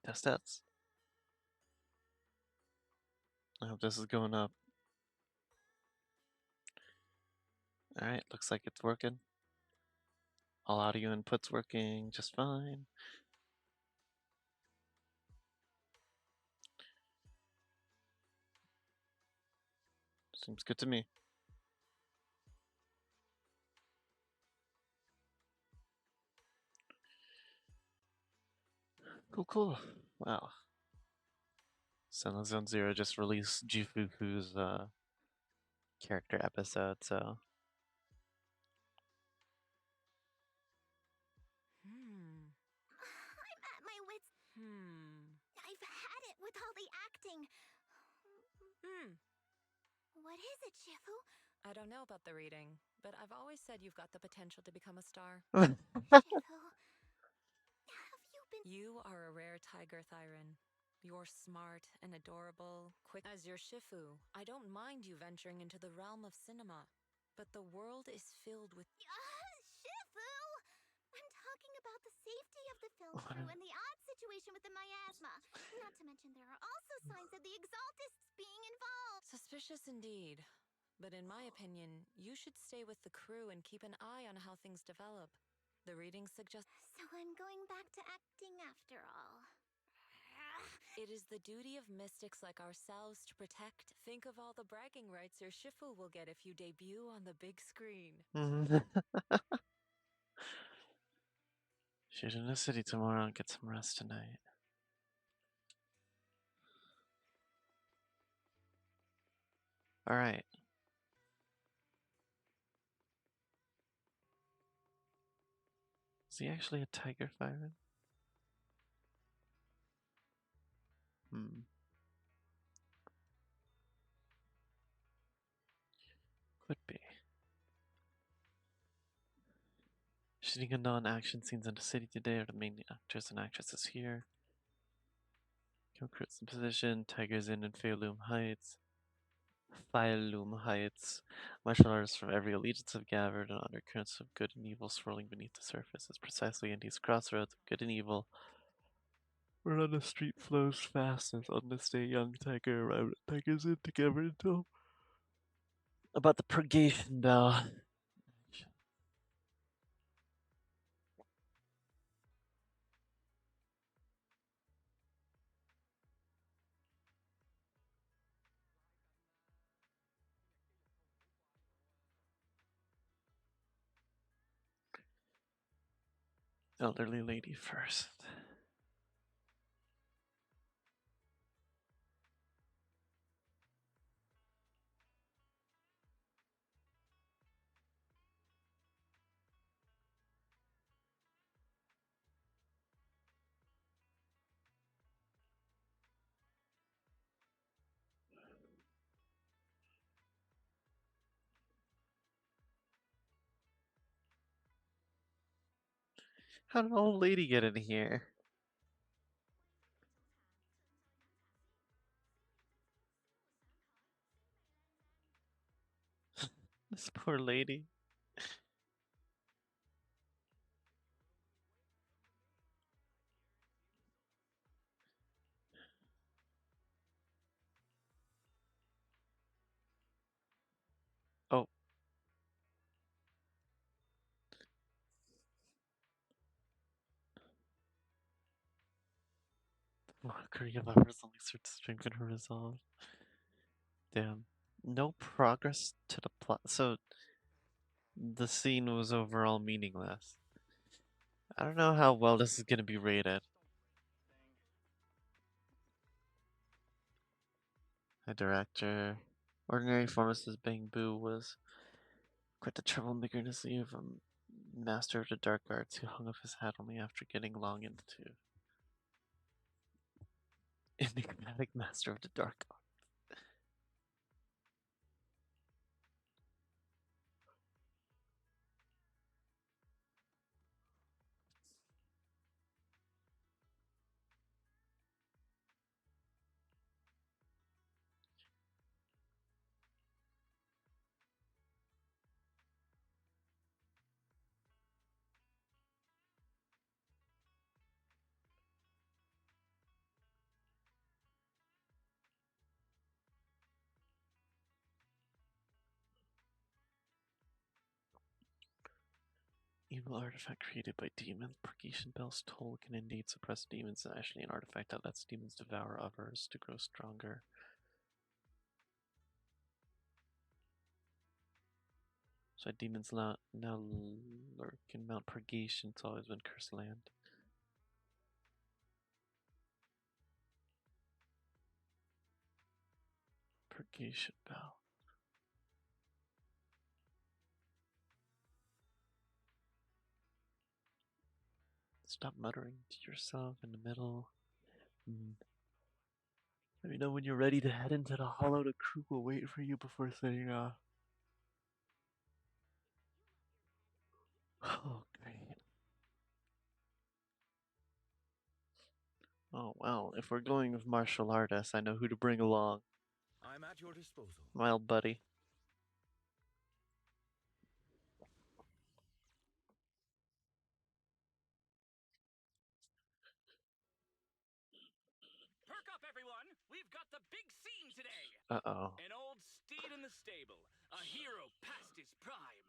Test. I hope this is going up. Alright, looks like it's working. All audio inputs working just fine. Seems good to me. Cool. Wow. Zone Zero just released Jifuku's character episode, so. I'm at my wits. I've had it with all the acting. What is it, Shifu? I don't know about the reading, but I've always said you've got the potential to become a star. Shifu, have you been... You are a rare tiger, Thyron. You're smart and adorable, quick as your Shifu. I don't mind you venturing into the realm of cinema, but the world is filled with... Shifu! I'm talking about the safety of the film crew and the odd situation with the miasma. Not to mention there are also signs of the Exaltists being involved. Suspicious indeed. But in my opinion, you should stay with the crew and keep an eye on how things develop. The reading suggests... So I'm going back to acting after all. It is the duty of mystics like ourselves to protect. Think of all the bragging rights your Shifu will get if you debut on the big screen. Shoot in the city tomorrow and get some rest tonight. Alright. Is he actually a tiger Thyron? Could be. Shooting a non-action scenes in the city today are the main actors and actresses here. Recruits in position, Tigers in Fairloom Heights. Martial artists from every allegiance have gathered, and undercurrents of good and evil swirling beneath the surface. It's precisely in these crossroads of good and evil where on the street flows fast as on this day young tiger arrived at Tigers Inn together until about the purgation bell. Elderly lady first. How did an old lady get in here? This poor lady. Oh. Mockery of ours only serves to strengthen her resolve. Damn. No progress to the plot. So the scene was overall meaningless. I don't know how well this is gonna be rated. A director. Ordinary pharmacist Bang Boo was quite the troublemaker in his of a master of the dark arts who hung up his hat only after getting long into enigmatic master of the dark arts. Evil artifact created by demons. Purgation Bell's toll can indeed suppress demons, and actually an artifact that lets demons devour others to grow stronger. So demons now lurk in Mount Purgation. It's always been cursed land. Purgation Bell. Stop muttering to yourself in the middle. Let me know when you're ready to head into the hollow. The crew will wait for you before setting off. Oh, great. Oh, well, if we're going with martial artists, I know who to bring along. I'm at your disposal. My old buddy. Perk up, everyone! We've got the big scene today! Uh-oh. An old steed in the stable, a hero past his prime.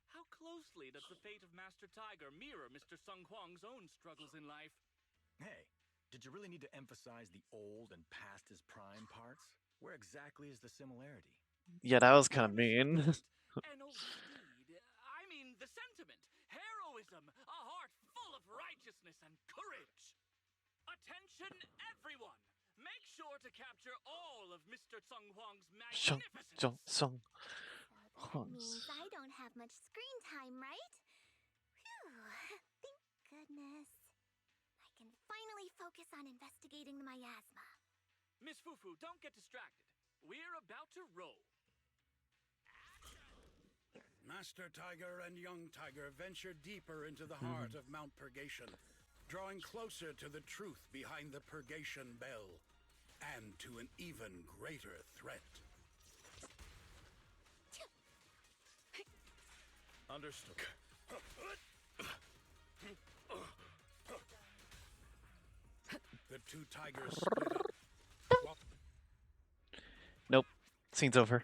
How closely does the fate of Master Tiger mirror Mr. Sung Huang's own struggles in life? Hey, did you really need to emphasize the old and past his prime parts? Where exactly is the similarity? Yeah, that was kind of mean. An old steed, I mean the sentiment, heroism, a heart full of righteousness and courage. Attention, everyone! Make sure to capture all of Mr. Sung Huang's magnificence. Sung. So that means I don't have much screen time, right? Phew, thank goodness. I can finally focus on investigating the miasma. Miss Fufu, don't get distracted. We're about to roll. Master Tiger and young Tiger venture deeper into the heart of Mount Purgation, drawing closer to the truth behind the Purgation Bell, and to an even greater threat. Understood. The two tigers split up. Nope. Scene's over.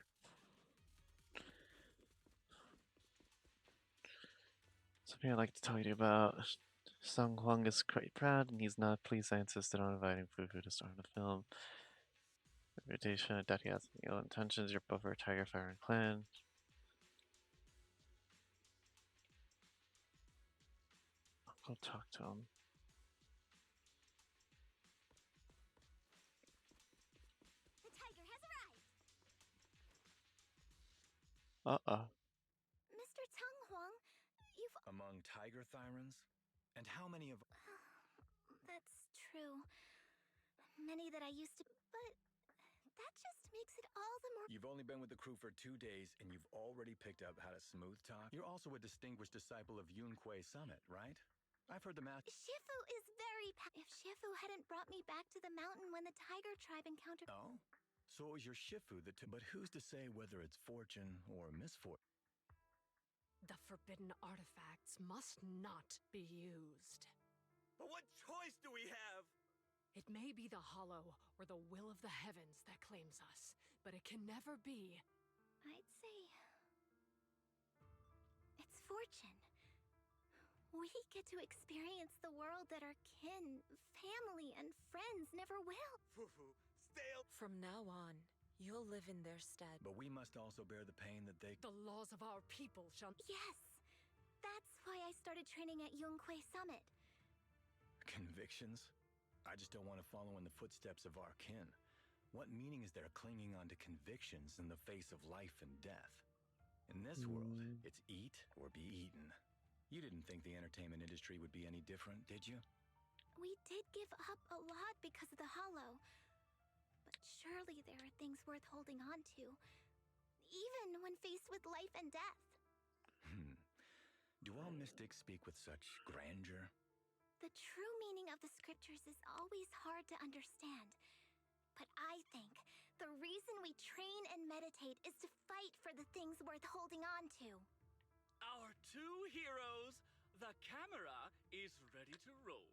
Something I'd like to tell you about. Sung Huang is quite proud, and he's not pleased I insisted on inviting Fufu to star in the film. Reputation, I doubt he has any ill intentions. You're both our Tiger Fire and Clan. I'll go talk to him. The tiger has arrived! Uh-oh. Mr. Tung Huang, you've... Among tiger thyrans? And how many of... That's true. Many that I used to... But that just makes it all the more... You've only been with the crew for 2 days, and you've already picked up how to smooth talk? You're also a distinguished disciple of Yun Kuei Summit, right? I've heard the master... Shifu is very... If Shifu hadn't brought me back to the mountain when the tiger tribe encountered... Oh? So it was your Shifu that... But who's to say whether it's fortune or misfortune? The forbidden artifacts must not be used. But what choice do we have? It may be the hollow or the will of the heavens that claims us, but it can never be. I'd say... it's fortune. We get to experience the world that our kin, family, and friends never will. Fufu, stale. From now on, you'll live in their stead. But we must also bear the pain that they... The laws of our people shall... Yes! That's why I started training at Yun Kuei Summit. Convictions? I just don't want to follow in the footsteps of our kin. What meaning is there clinging on to convictions in the face of life and death? In this world, it's eat or be eaten. You didn't think the entertainment industry would be any different, did you? We did give up a lot because of the hollow. But surely there are things worth holding on to, even when faced with life and death. Do all mystics speak with such grandeur? The true meaning of the scriptures is always hard to understand. But I think the reason we train and meditate is to fight for the things worth holding on to. Our two heroes, the camera is ready to roll.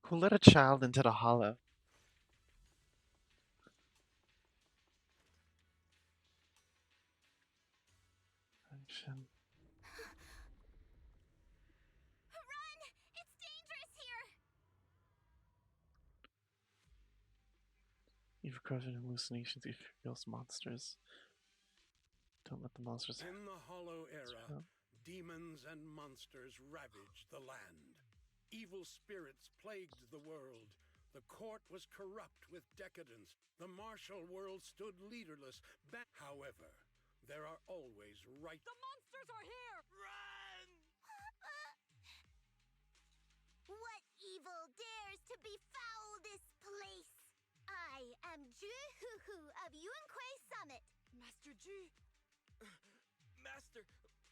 Who let a child into the hollow? Run! It's dangerous here! You've corrupted hallucinations, you feels monsters. Don't let the monsters In the Hollow Era, Well. demons and monsters ravaged the land. Evil spirits plagued the world. The court was corrupt with decadence. The martial world stood leaderless. However, there are always right. The monsters are here! Run! What evil dares to befoul this place? I am Ju-Hu-Hu of Yuan-Kui Summit. Master G. Master,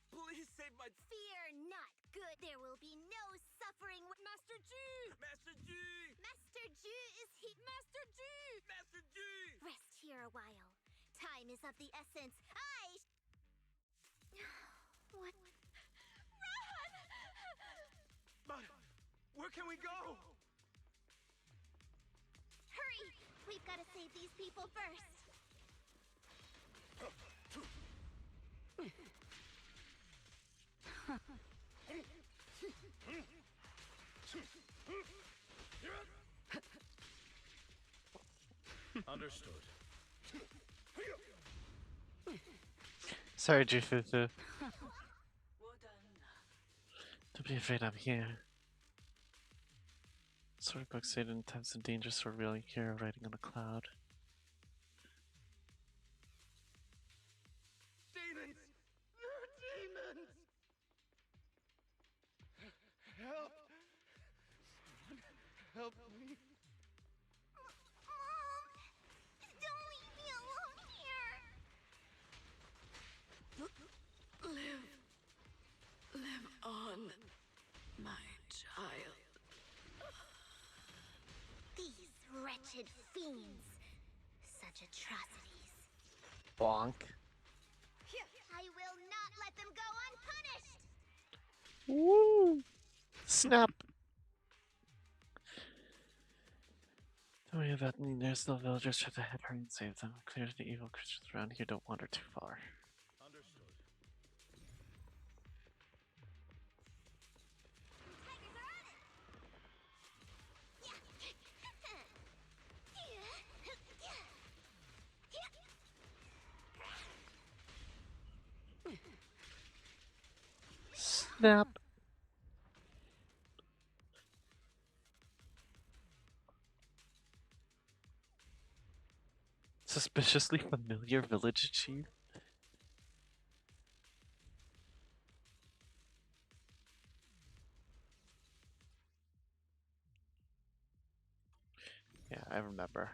please save my... Fear not, good. There will be no suffering. Master G! Master G! Master Ju is he. Master G! Master G! Rest here a while. Time is of the essence. What? Run! But where can we go? Hurry! We've got to save these people first. Understood. Sorry, Jufufu. Don't be afraid, I'm here. Storybook said intense and dangerous for real hero riding on a cloud. Demons! Demons! Help! Help me! Mom! Don't leave me alone here! Live on, my child. These wretched fiends. Such atrocities. Bonk. I will not let them go unpunished! Woo! Snap! Don't worry about me, there's still villagers try to head her and save them. Clear the evil creatures around here, don't wander too far. Understood. Tigers are on it! Snap! Suspiciously familiar village chief? Yeah, I remember.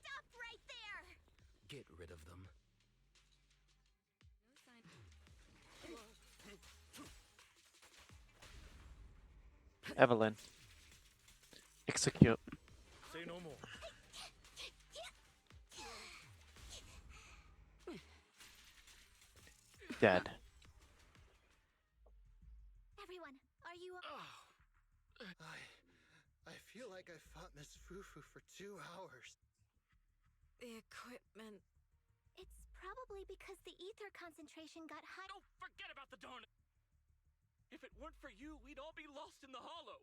Stop right there! Get rid of them. Evelyn. Execute. Say no more. Dead. Everyone, are you... I feel like I fought Miss Fufu for 2 hours. The equipment. It's probably because the ether concentration got high. Don't forget about the darn... If it weren't for you, we'd all be lost in the hollow.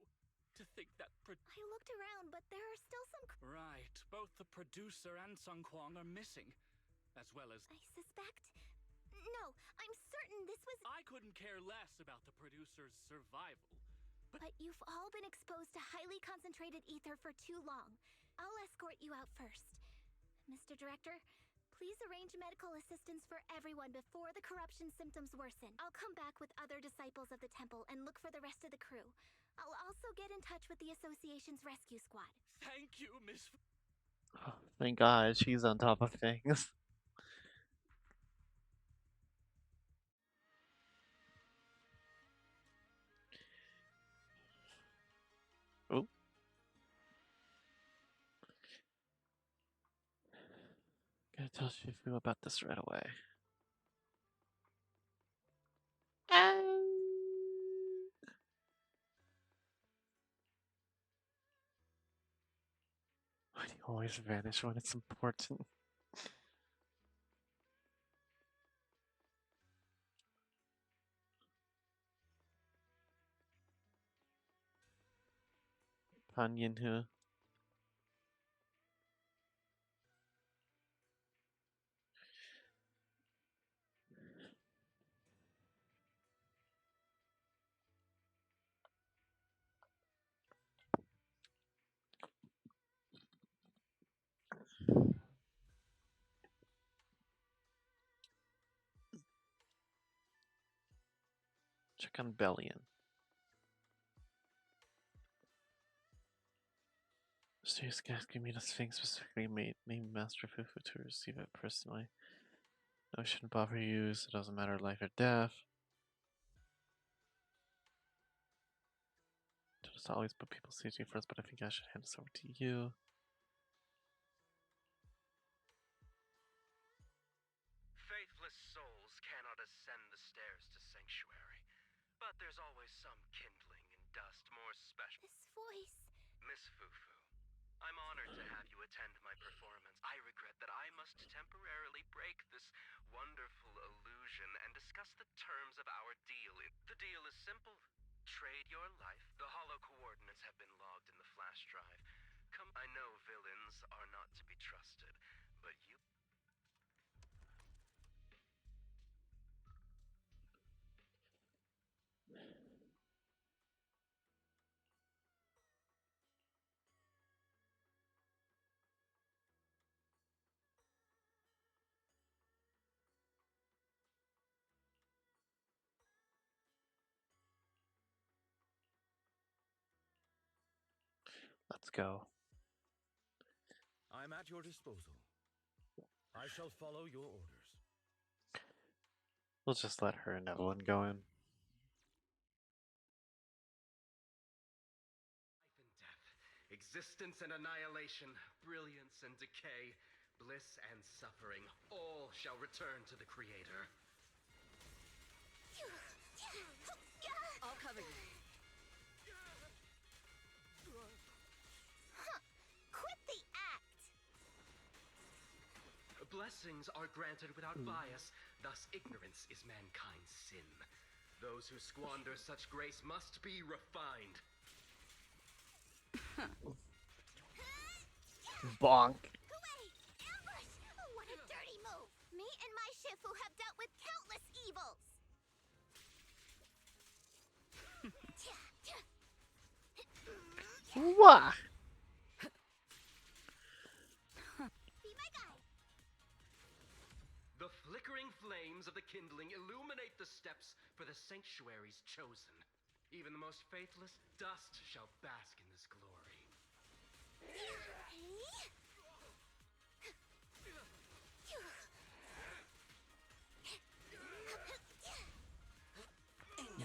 To think that I looked around, but there are still some... Right, both the producer and Sun Kwang are missing. As well as... I suspect... No, I'm certain this was... I couldn't care less about the producer's survival. But you've all been exposed to highly concentrated ether for too long. I'll escort you out first. Mr. Director, please arrange medical assistance for everyone before the corruption symptoms worsen. I'll come back with other disciples of the temple and look for the rest of the crew. I'll also get in touch with the association's rescue squad. Thank you, Miss... Oh, thank God, she's on top of things. Oh. I tell Shifu about this right away. Why do you always vanish when it's important? Pan Yinhu. Check on Bellion. Mysterious guys gave me the Sphinx specifically named Master Fufu to receive it personally. No, it shouldn't bother you, so it doesn't matter life or death. Just always put people's safety first, but I think I should hand this over to you. Faithless souls cannot ascend the stairs to sanctuary, but there's always some kindling in dust more special. This voice. Miss Fufu, I'm honored to have you attend my performance. I regret that I must temporarily break this wonderful illusion and discuss the terms of our deal. The deal is simple. Trade your life. The hollow coordinates have been logged in the flash drive. I know villains are not to be trusted, but you... Let's go. I'm at your disposal. I shall follow your orders. We'll just let her and Evelyn go in. Life and death, existence and annihilation, brilliance and decay, bliss and suffering, all shall return to the Creator. I'll cover you. Quit the act! Blessings are granted without bias, thus ignorance is mankind's sin. Those who squander such grace must be refined. Bonk. Wait! Ambush! What a dirty move! Me and my Shifu have dealt with countless evils! Wah! Be my guide! The flickering flames of the kindling illuminate the steps for the sanctuaries chosen. Even the most faithless dust shall bask in this glory.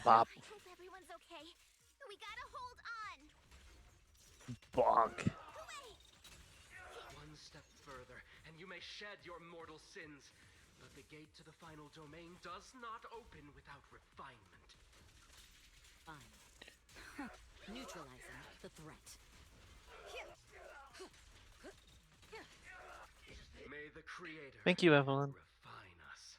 Bop. I hope everyone's okay. We gotta hold on! Bonk. Wait! One step further, and you may shed your mortal sins. But the gate to the final domain does not open without refinement. Fine. Neutralizing the threat. May the Creator Thank you, Evelyn. refine us.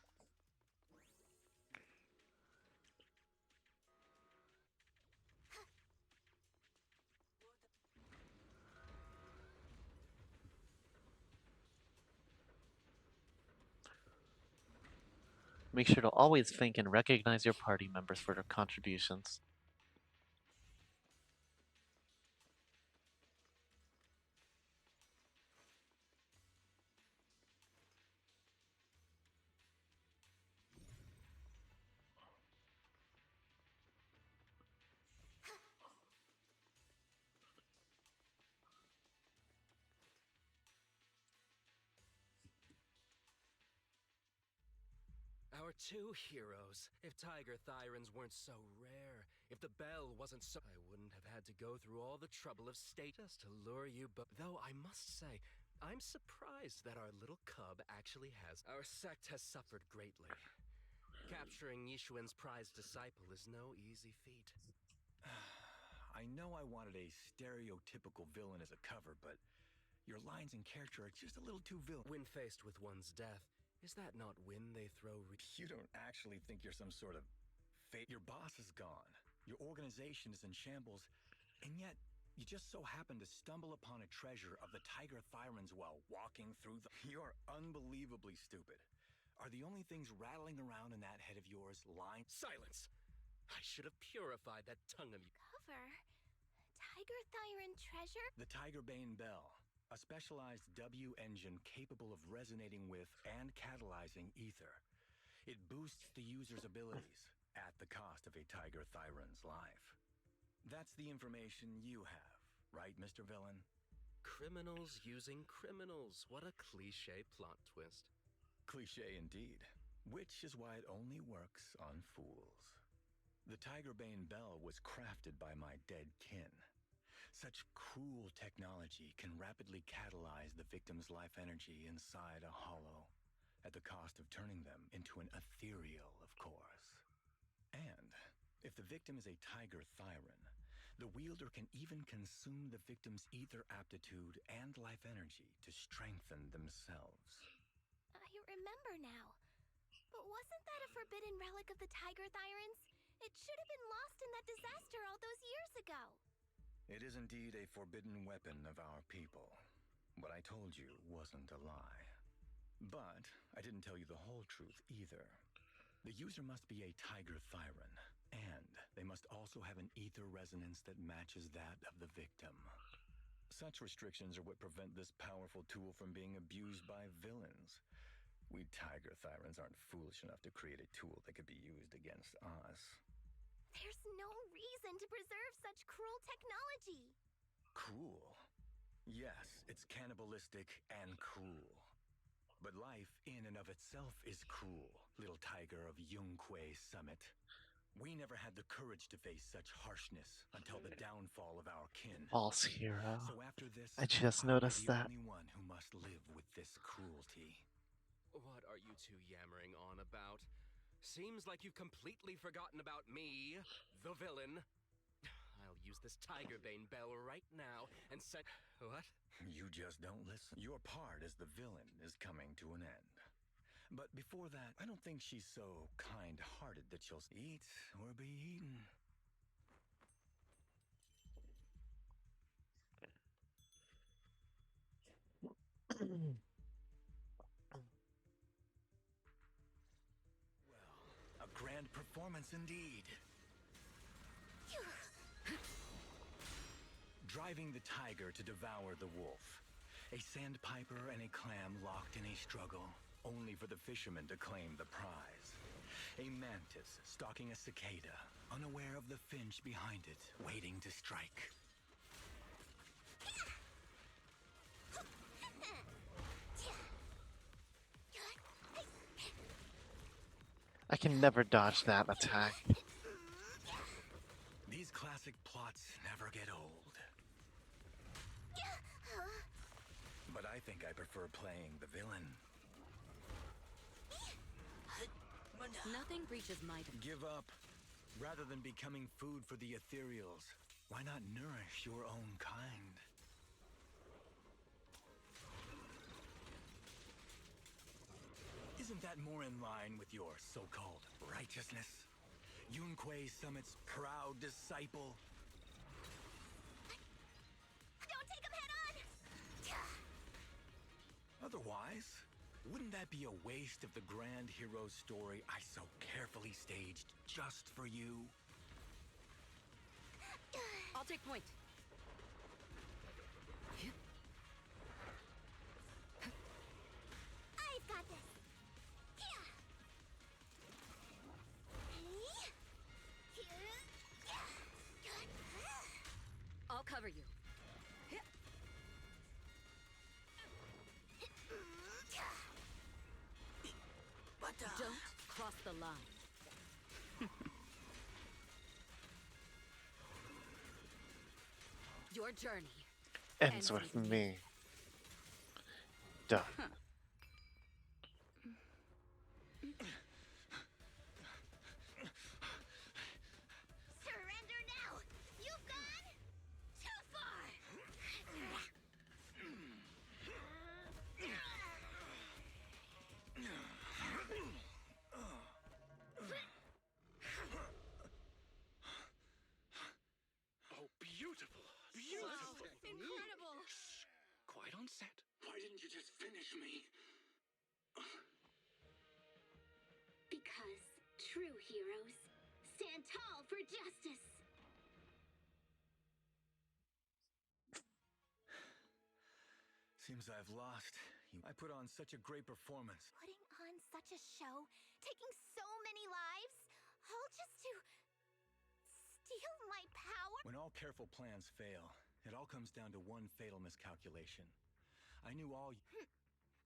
Make sure to always thank and recognize your party members for their contributions. Our two heroes. If Tiger Thyrans weren't so rare, if the bell wasn't so... I wouldn't have had to go through all the trouble of status to lure you, but though I must say, I'm surprised that our little cub actually has. Our sect has suffered greatly. Capturing Yishuan's prized disciple is no easy feat. I know I wanted a stereotypical villain as a cover, but your lines and character are just a little too villain. When faced with one's death, is that not when they throw You don't actually think you're some sort of fate. Your boss is gone. Your organization is in shambles, and yet you just so happen to stumble upon a treasure of the Tiger Thyrans while walking through the... You're unbelievably stupid. Are the only things rattling around in that head of yours lines? Silence! I should have purified that tongue of you. Cover? Tiger Thyran treasure? The Tigerbane Bell, a specialized W engine capable of resonating with and catalyzing ether. It boosts the user's abilities at the cost of a Tiger Thyran's life. That's the information you have, right, Mr. Villain? Criminals using criminals. What a cliche plot twist. Cliche indeed, which is why it only works on fools. The Tigerbane Bell was crafted by my dead kin. Such cruel technology can rapidly catalyze the victim's life energy inside a hollow, at the cost of turning them into an ethereal, of course. And if the victim is a Tiger Thyran, the wielder can even consume the victim's ether aptitude and life energy to strengthen themselves. I remember now. But wasn't that a forbidden relic of the Tiger Thyrans? It should have been lost in that disaster all those years ago. It is indeed a forbidden weapon of our people. What I told you wasn't a lie. But I didn't tell you the whole truth either. The user must be a Tiger Thyran, and they must also have an ether resonance that matches that of the victim. Such restrictions are what prevent this powerful tool from being abused by villains. We Tiger Thyrans aren't foolish enough to create a tool that could be used against us. There's no reason to preserve such cruel technology. Cruel? Yes, it's cannibalistic and cruel. But life in and of itself is cruel, little tiger of Yunque Summit. We never had the courage to face such harshness until the downfall of our kin. False hero. So after this, I just I'll be noticed the that. only one who must live with this cruelty. What are you two yammering on about? Seems like you've completely forgotten about me, the villain. I'll use this Tigerbane Bell right now and set... What? You just don't listen. Your part as the villain is coming to an end. But before that, I don't think she's so kind-hearted that she'll eat or be eaten. Well, a grand performance indeed. Driving the tiger to devour the wolf. A sandpiper and a clam locked in a struggle, only for the fisherman to claim the prize. A mantis stalking a cicada, unaware of the finch behind it, waiting to strike. I can never dodge that attack. These classic plots never get old. But I think I prefer playing the villain. Nothing reaches my... Give up. Rather than becoming food for the ethereals, why not nourish your own kind? Isn't that more in line with your so-called righteousness? Yunque Summit's proud disciple? Don't take him head on! Otherwise, wouldn't that be a waste of the grand hero story I so carefully staged just for you? I'll take point. I've got this! I'll cover you. What the? Don't cross the line. Your journey Ends with me. Duh. Surrender now! You've gone too far! Oh, beautiful! Beautiful! Incredible! Quite on set. Why didn't you just finish me? Because true heroes stand tall for justice. Seems I've lost. I put on such a great performance. Putting on such a show, taking so many lives, all just to steal my power? When all careful plans fail, it all comes down to one fatal miscalculation. I knew all.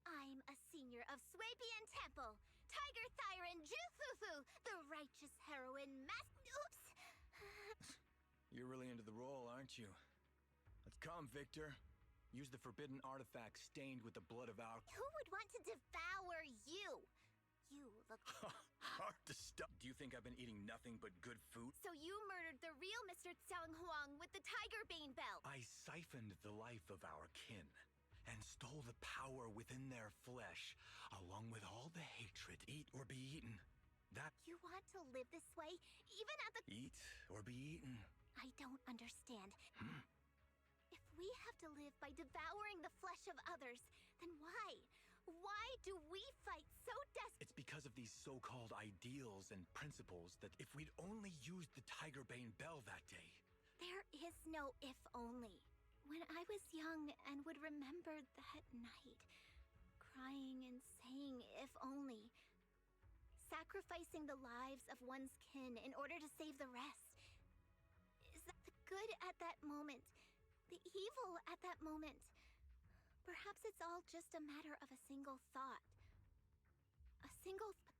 I'm a senior of Swabian Temple, Tiger Thyron Jufufu, the righteous heroine Oops! You're really into the role, aren't you? Let's come, Victor. Use the forbidden artifact stained with the blood of our. Who would want to devour you? You look. Hard to stop. Do you think I've been eating nothing but good food? So you murdered the real Mr. Tsang Huang with the Tiger Bane belt. I siphoned the life of our kin and stole the power within their flesh, along with all the hatred. Eat or be eaten. That. You want to live this way, even at the. Eat or be eaten. I don't understand. If we have to live by devouring the flesh of others, then why? Why do we fight so desperately? It's because of these so-called ideals and principles that if we'd only used the Tiger Bane bell that day. There is no if only. When I was young and would remember that night, crying and saying if only, sacrificing the lives of one's kin in order to save the rest. Is that the good at that moment? The evil at that moment? Perhaps it's all just a matter of a single thought. But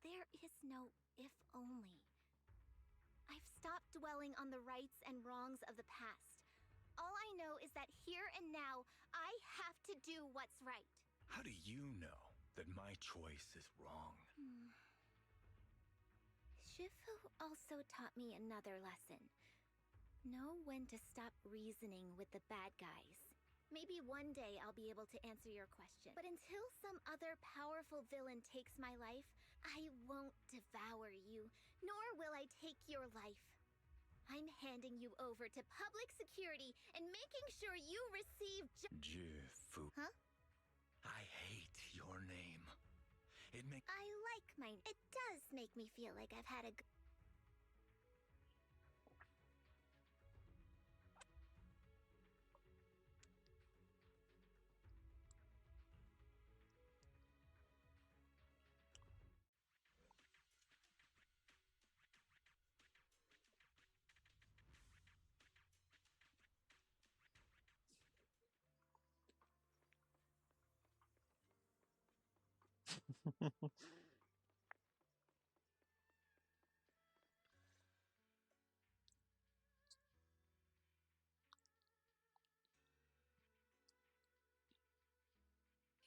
there is no if only. I've stopped dwelling on the rights and wrongs of the past. All I know is that here and now, I have to do what's right. How do you know that my choice is wrong? Shifu also taught me another lesson. Know when to stop reasoning with the bad guys. Maybe one day I'll be able to answer your question. But until some other powerful villain takes my life, I won't devour you, nor will I take your life. I'm handing you over to public security and making sure you receive Jifu. Huh? I hate your name. I like mine. It does make me feel like I've had a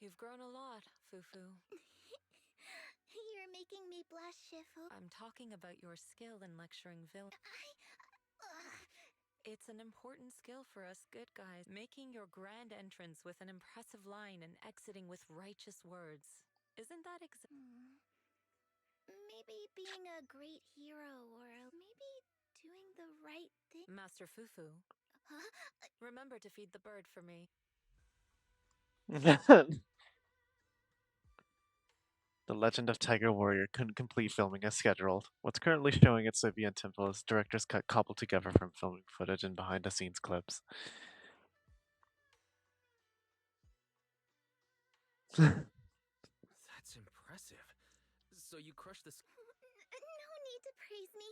You've grown a lot, Fufu. You're making me blush, Shifu. I'm talking about your skill in lecturing villains. It's an important skill for us good guys, making your grand entrance with an impressive line and exiting with righteous words. Isn't that Maybe being a great hero, or maybe doing the right thing. Master Fufu, Huh? remember to feed the bird for me. The Legend of Tiger Warrior couldn't complete filming as scheduled. What's currently showing at Swabian Temple is director's cut cobbled together from filming footage and behind-the-scenes clips. That's impressive. So you crushed this. No need to praise me.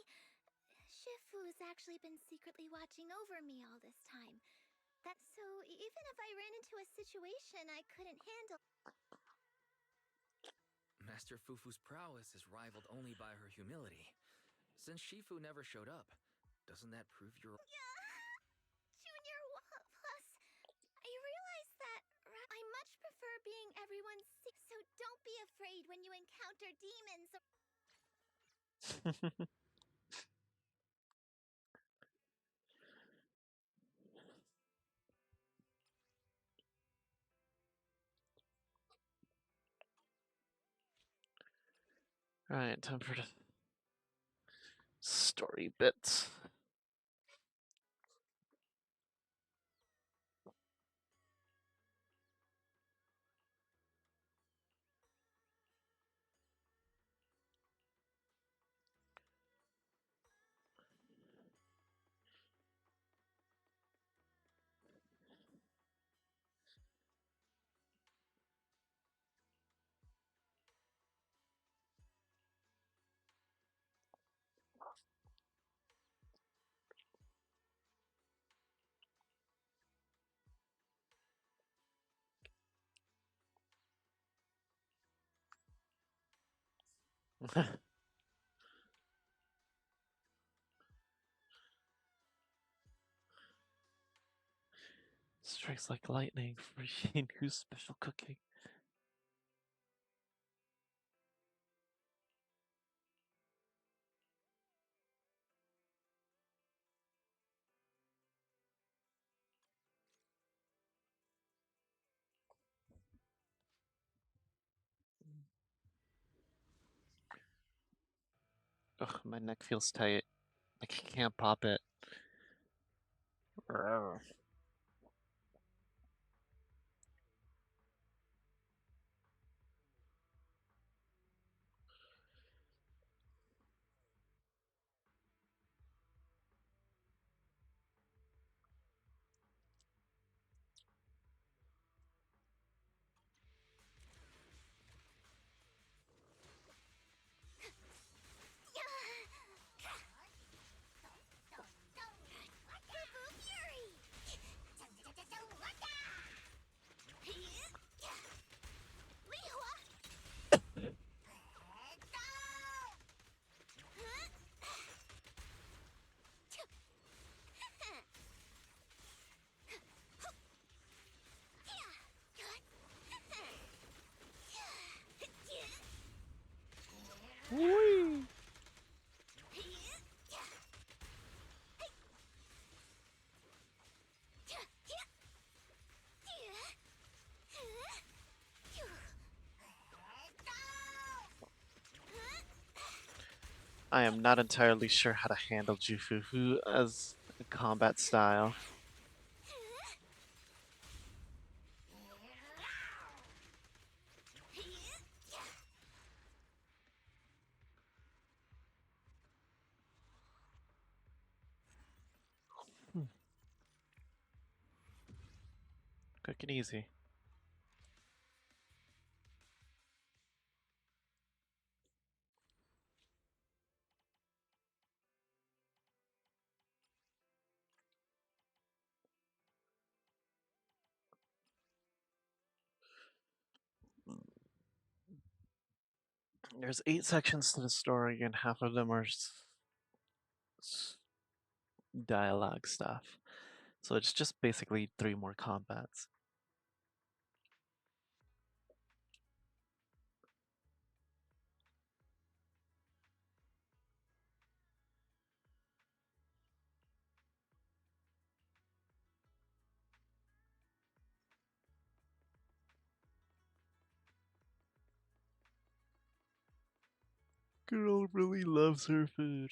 Shifu's actually been secretly watching over me all this time. That's so even if I ran into a situation I couldn't handle. Master Fufu's prowess is rivaled only by her humility. Since Shifu never showed up, doesn't that prove you're... Junior, plus, I realize that I much prefer being everyone's so don't be afraid when you encounter demons. Alright, time for the story bits. Strikes like lightning for who's special cooking. Ugh, my neck feels tight. Like I can't pop it. Whee! I am not entirely sure how to handle Jufufu as a combat style. Quick and easy. There's 8 sections to the story, and half of them are dialogue stuff. So it's just basically 3 more combats. Girl really loves her food.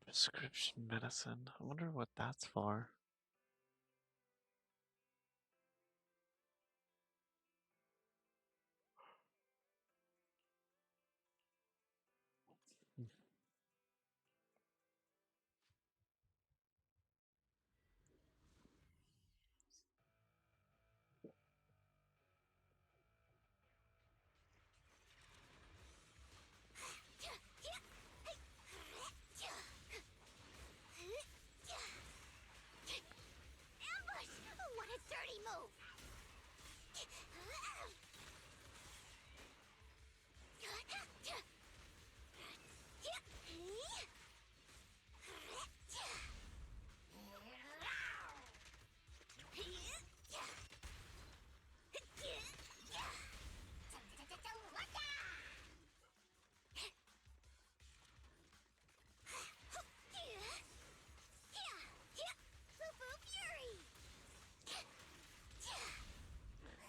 Prescription medicine. I wonder what that's for.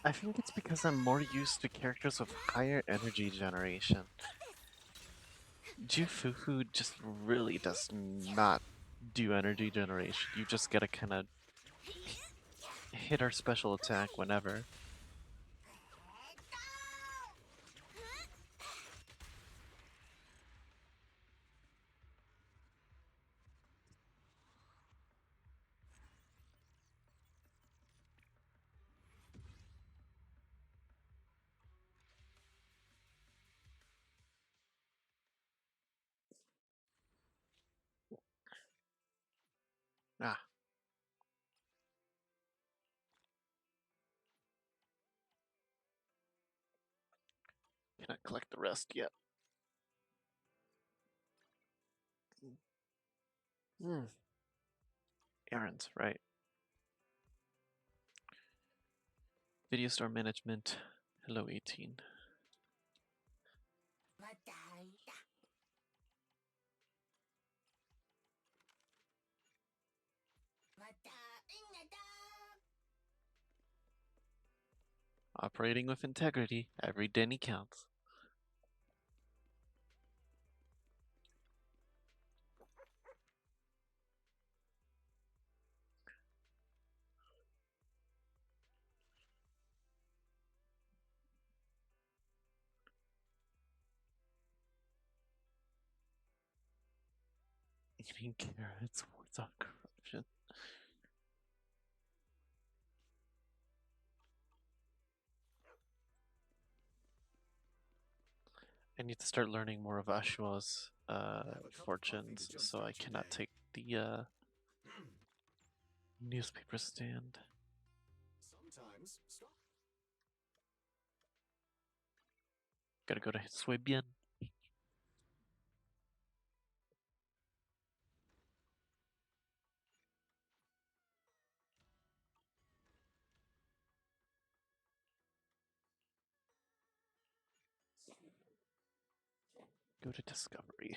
I think it's because I'm more used to characters with higher energy generation. Jufufu just really does not do energy generation. You just gotta kind of hit our special attack whenever. Ah, cannot collect the rest yet. Hmm. Errands, right. Video store management. Hello, 18. Operating with integrity. Every denny counts. Eating carrots wards off corruption. I need to start learning more of Ashua's fortunes, so I cannot take the newspaper stand. Sometimes stop. Gotta go to Suebian. Go to Discovery.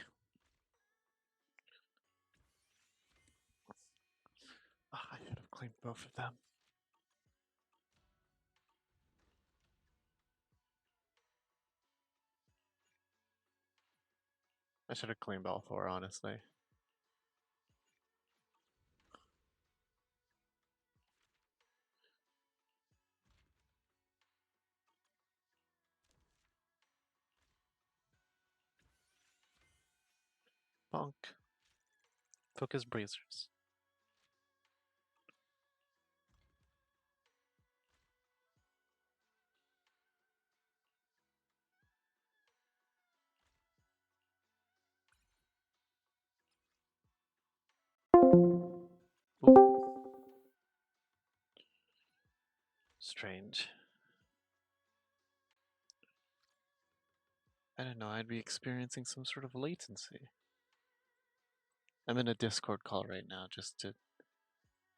Ah, I should have claimed both of them. I should have claimed all four, honestly. Bonk. Focus bracers. Ooh. Strange. I didn't know I'd be experiencing some sort of latency. I'm in a Discord call right now just to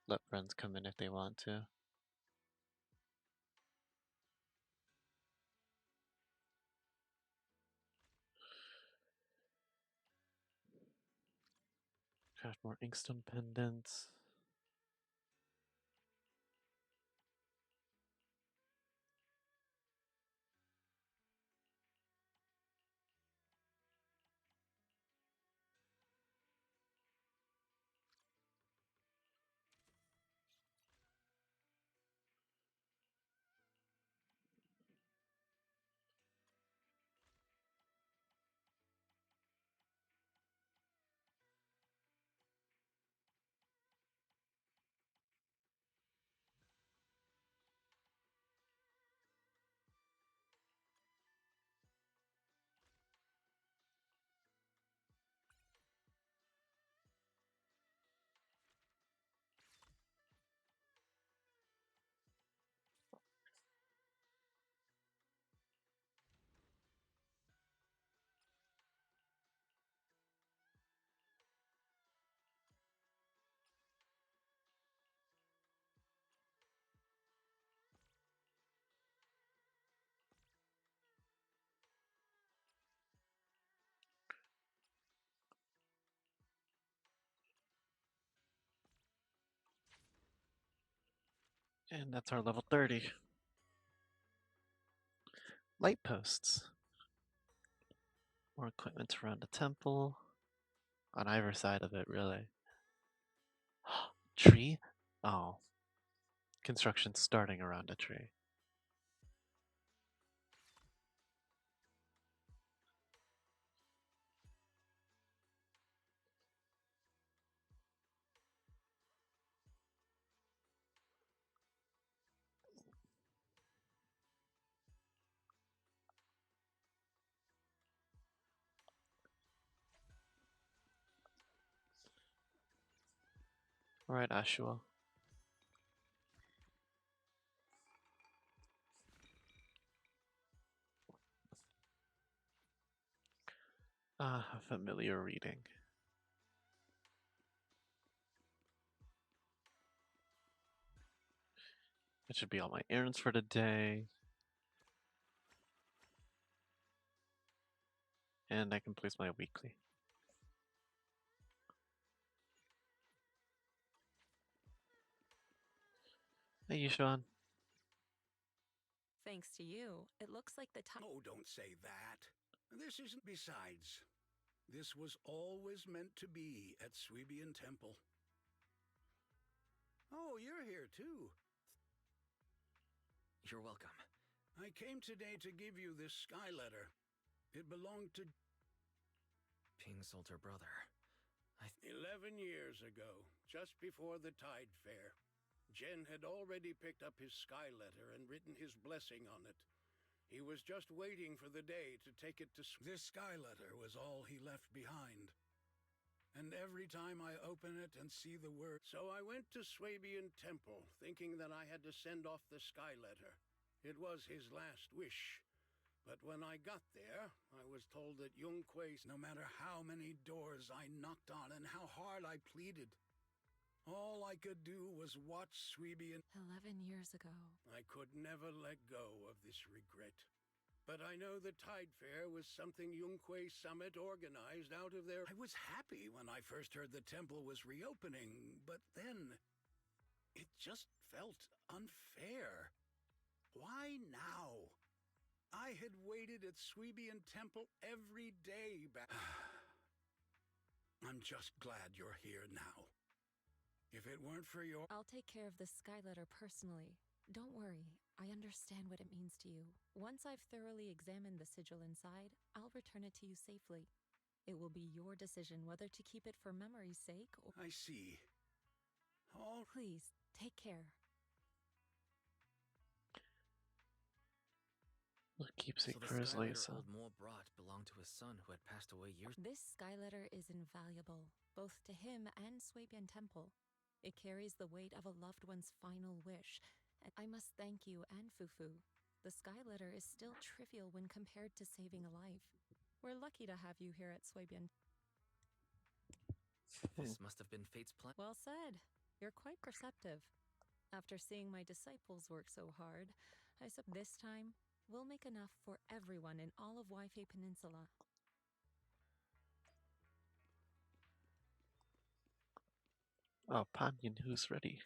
let friends come in if they want to. Craft more inkstone pendants. And that's our level 30. Light posts. More equipment around the temple. On either side of it, really. Tree? Oh. Construction starting around a tree. Alright, Ashua. Ah, a familiar reading. That should be all my errands for the day. And I can place my weekly. Hey, Yushan. Thanks to you, it looks like the time. Oh, don't say that. This isn't. Besides, this was always meant to be at Sweebian Temple. Oh, you're here too. You're welcome. I came today to give you this sky letter. It belonged to Ping's older brother. 11 years ago, just before the Tide Fair. Jen had already picked up his sky letter and written his blessing on it. He was just waiting for the day to take it to... This sky letter was all he left behind. And every time I open it and see the word... So I went to Swabian Temple, thinking that I had to send off the sky letter. It was his last wish. But when I got there, I was told that Yunque's, no matter how many doors I knocked on and how hard I pleaded, all I could do was watch Sweebian. 11 years ago. I could never let go of this regret. But I know the Tide Fair was something Yunque Summit organized out of their... I was happy when I first heard the temple was reopening, but then it just felt unfair. Why now? I had waited at Sweebian Temple every day back. I'm just glad you're here now. If it weren't for your... I'll take care of the sky letter personally. Don't worry, I understand what it means to you. Once I've thoroughly examined the sigil inside, I'll return it to you safely. It will be your decision whether to keep it for memory's sake or... I see. Oh, Please, take care. The keepsake So the for his sky late letter son. old Mole brought belonged to his son who had passed away years. This sky letter is invaluable, both to him and Swabian Temple. It carries the weight of a loved one's final wish. And I must thank you and Fufu. The sky letter is still trivial when compared to saving a life. We're lucky to have you here at Swabian. This must have been fate's plan. Well said. You're quite perceptive. After seeing my disciples work so hard, I suppose this time we'll make enough for everyone in all of Waifei Peninsula. Oh, Panyan, who's ready?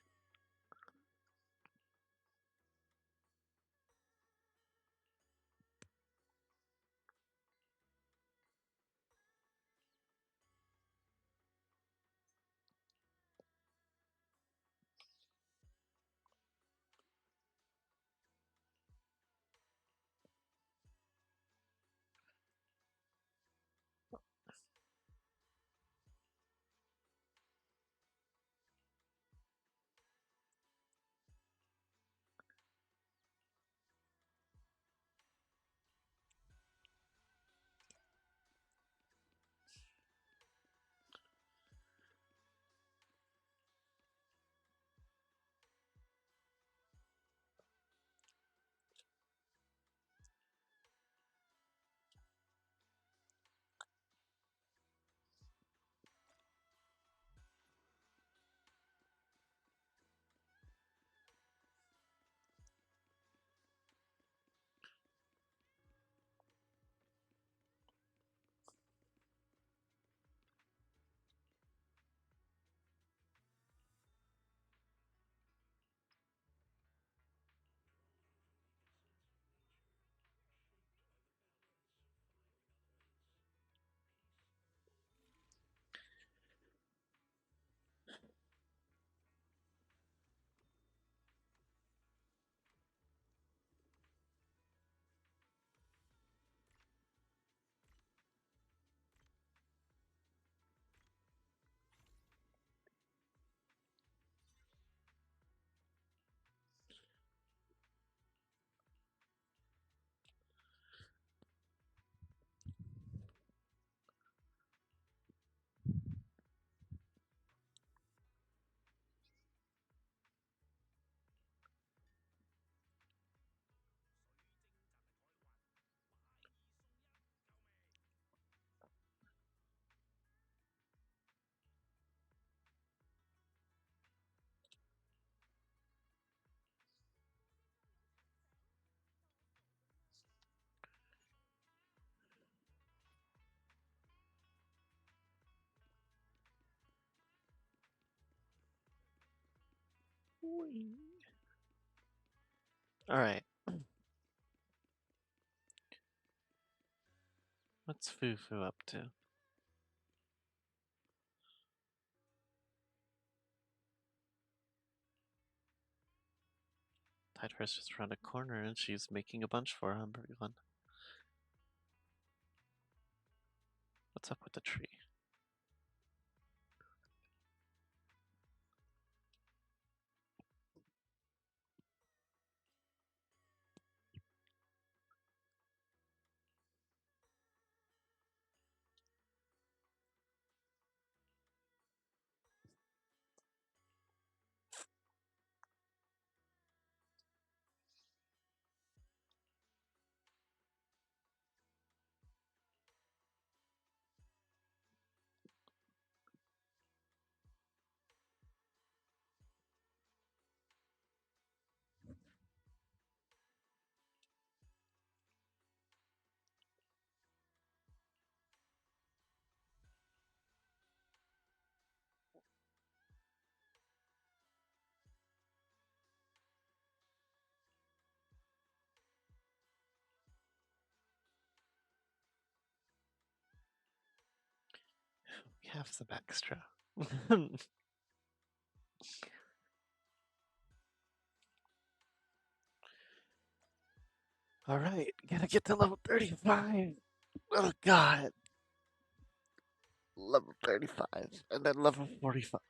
Alright. What's Fufu up to? Tide Horse just around a corner and she's making a bunch for everyone. What's up with the tree? We have some extra. Alright, gotta get to level 35. Oh god. Level 35. And then level 45.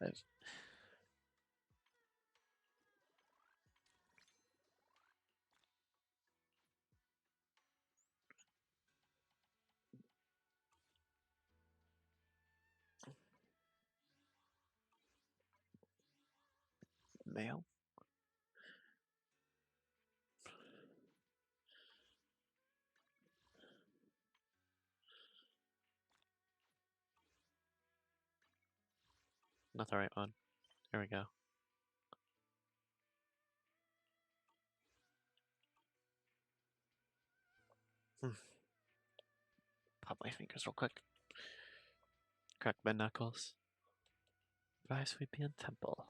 Mail? Not the right one. Here we go. Pop my fingers real quick. Crack my knuckles. Bye, Sweepian Temple.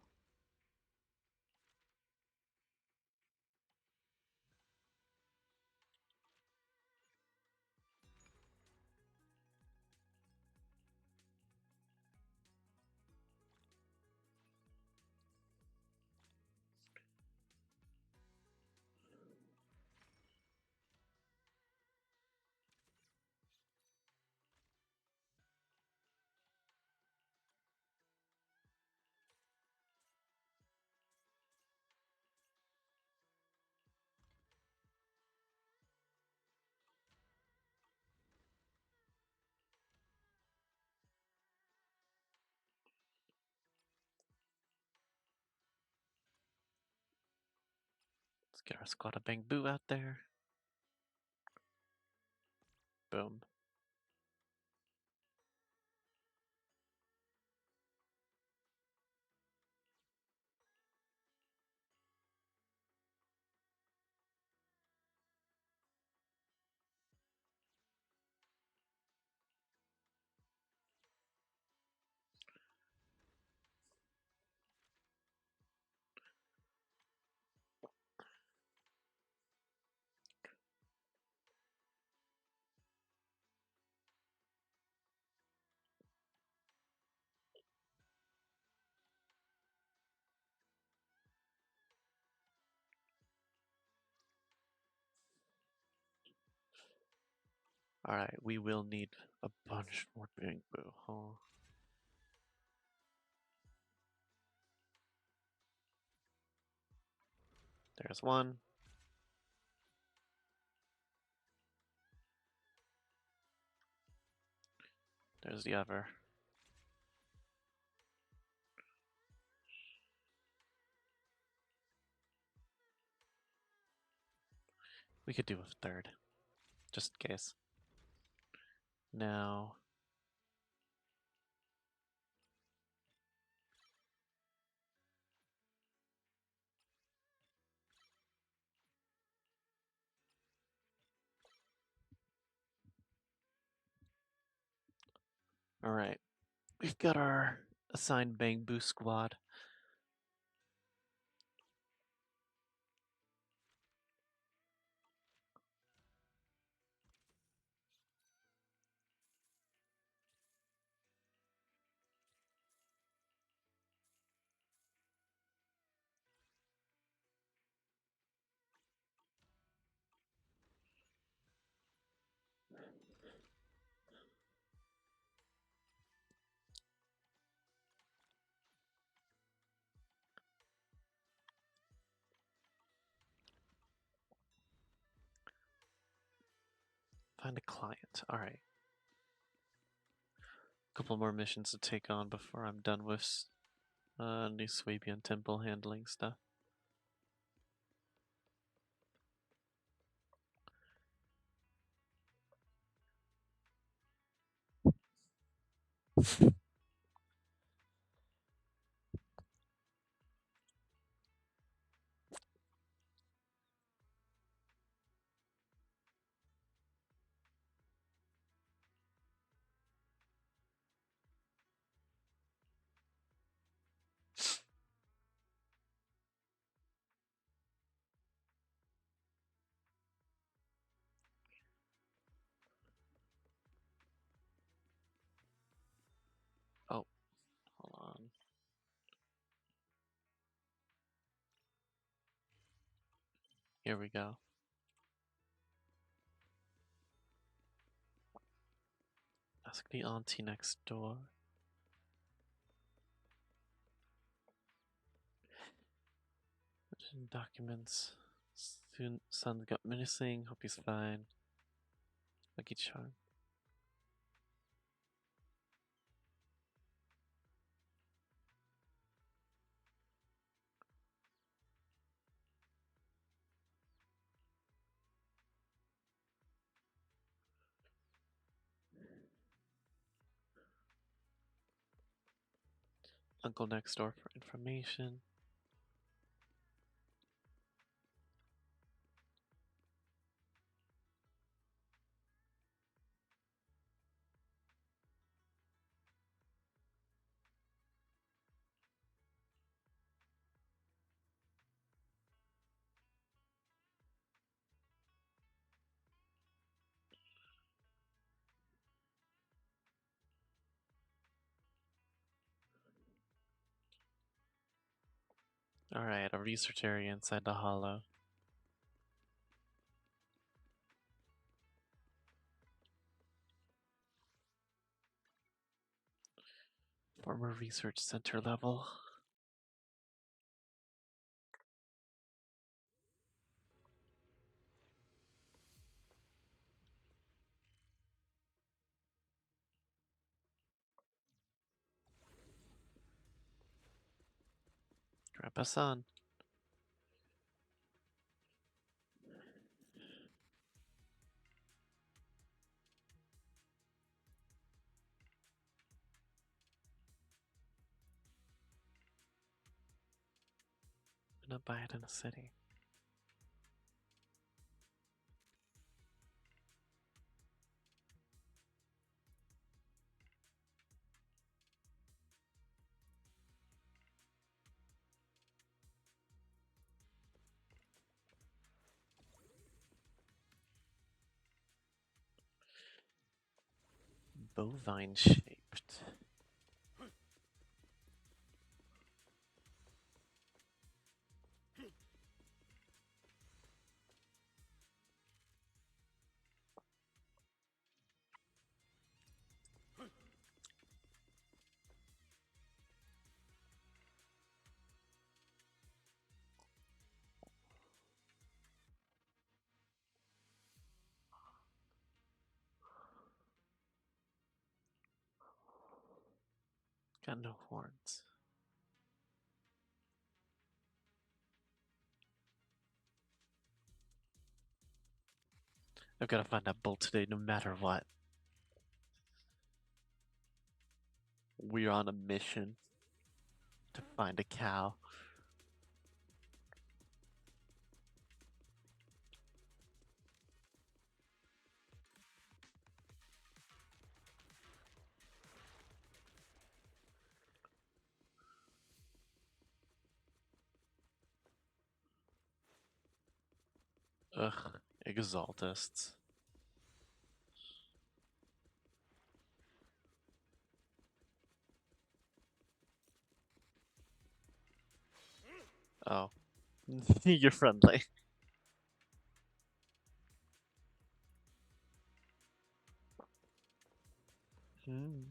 Let's get our squad of Bang Boo out there. Boom. Alright, we will need a bunch more Bang Boo, huh? There's one. There's the other. We could do a third, just in case. Now, alright. We've got our assigned Bang Boo squad. Find a client. Alright. Couple more missions to take on before I'm done with New Swabian Temple handling stuff. Oh, hold on. Here we go. Ask the auntie next door. Documents. Soon, son got missing. Hope he's fine. Lucky charm. Uncle next door for information. Alright, a research area inside the hollow. Former research center level. Grandpa-san. I'm gonna buy it in a city. Bovine shaped. Got no horns. I've got to find that bull today no matter what. We're on a mission to find a cow. Ugh, exaltists. Oh. You're friendly. Hmm.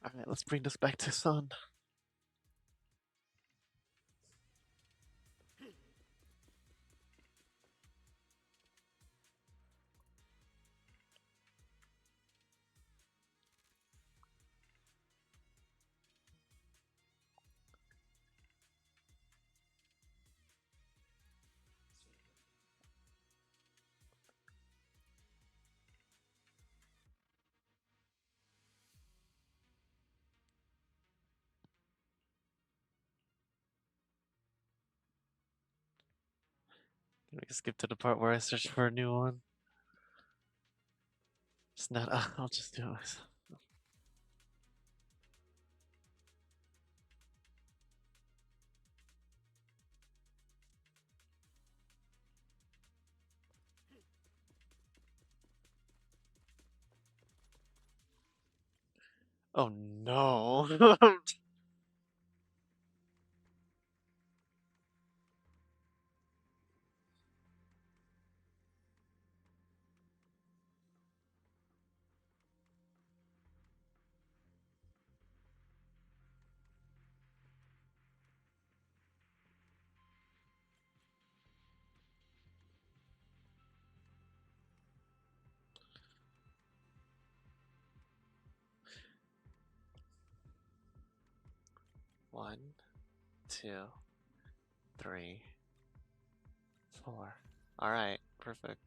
Alright, let's bring this back to Sun. Can we skip to the part where I search for a new one? It's not. I'll just do it myself. Oh no. One, two, three, four. Alright, perfect.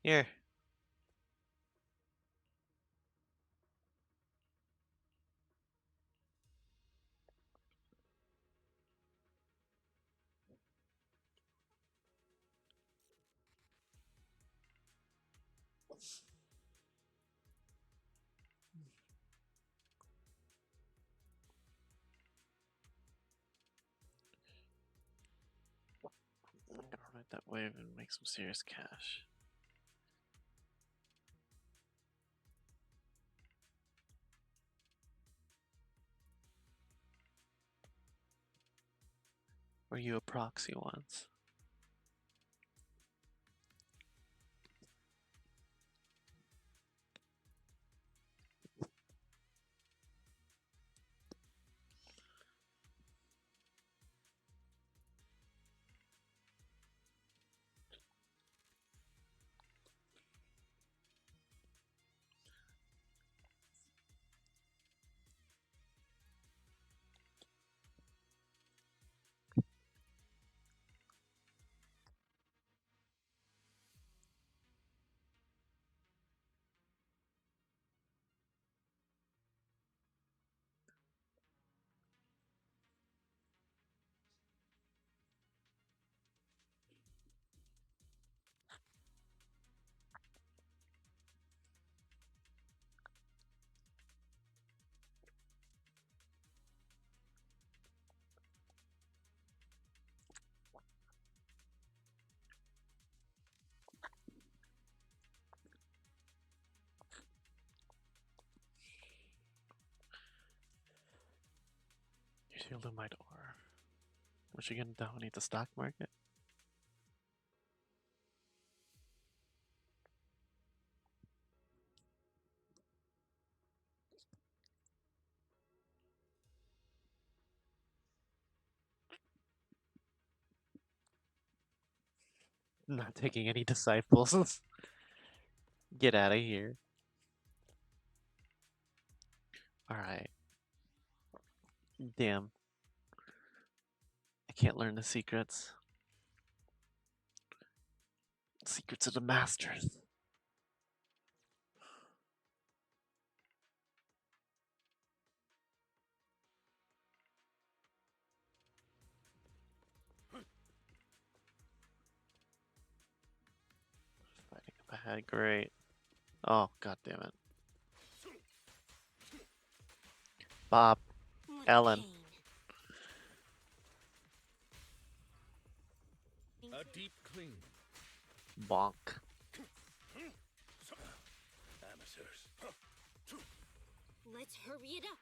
Here. I'm gonna ride that wave and make some serious cash. Were you a proxy once? Usually Lumite ore. Was you gonna dominate the stock market? Not taking any disciples. Get out of here. Alright. Damn. I can't learn the secrets. Secrets of the masters. Fighting up ahead, great. Oh, god damn it. Bob. Ellen. A deep clean. Bonk. Amateurs. Let's hurry it up.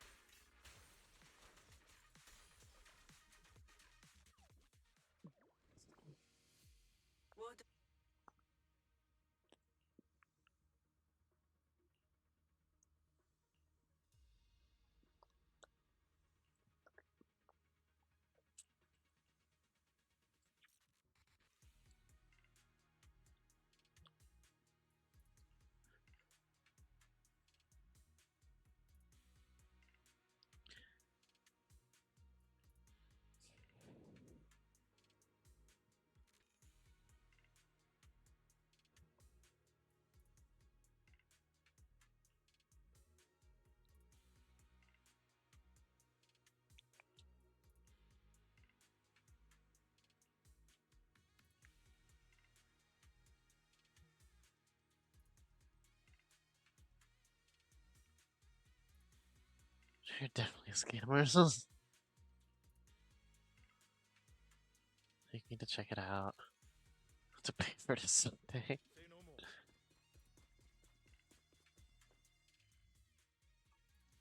They're definitely scammers. You need to check it out. To pay for this someday. Say no more.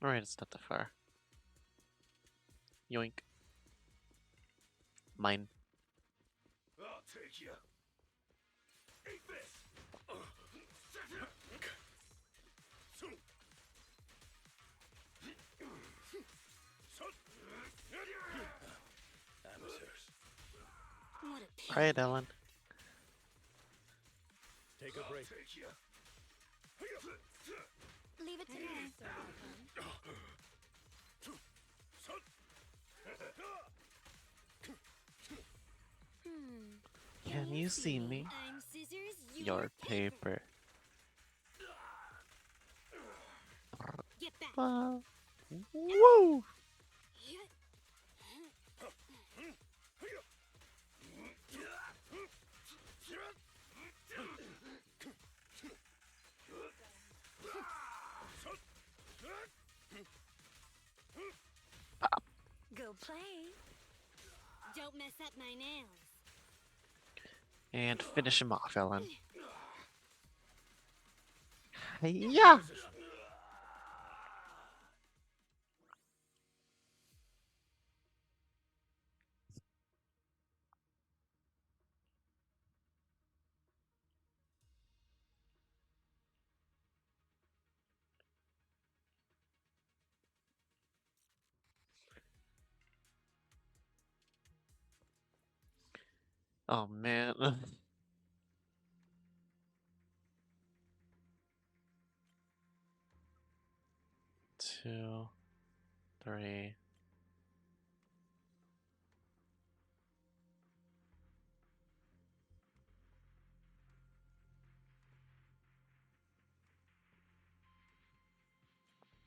Alright, it's not that far. Yoink. Mine. I'll take you. Eat this. Amateurs. What a pity. Alright, Ellen. Take a break. Leave it to me. Can you see me? I'm scissors, Your paper. Get back. Woo! Go play. Don't mess up my nails. And finish him off, Ellen. Yeah. Oh man. 2, 3.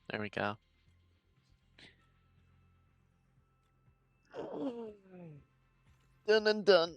There we go. Done and done.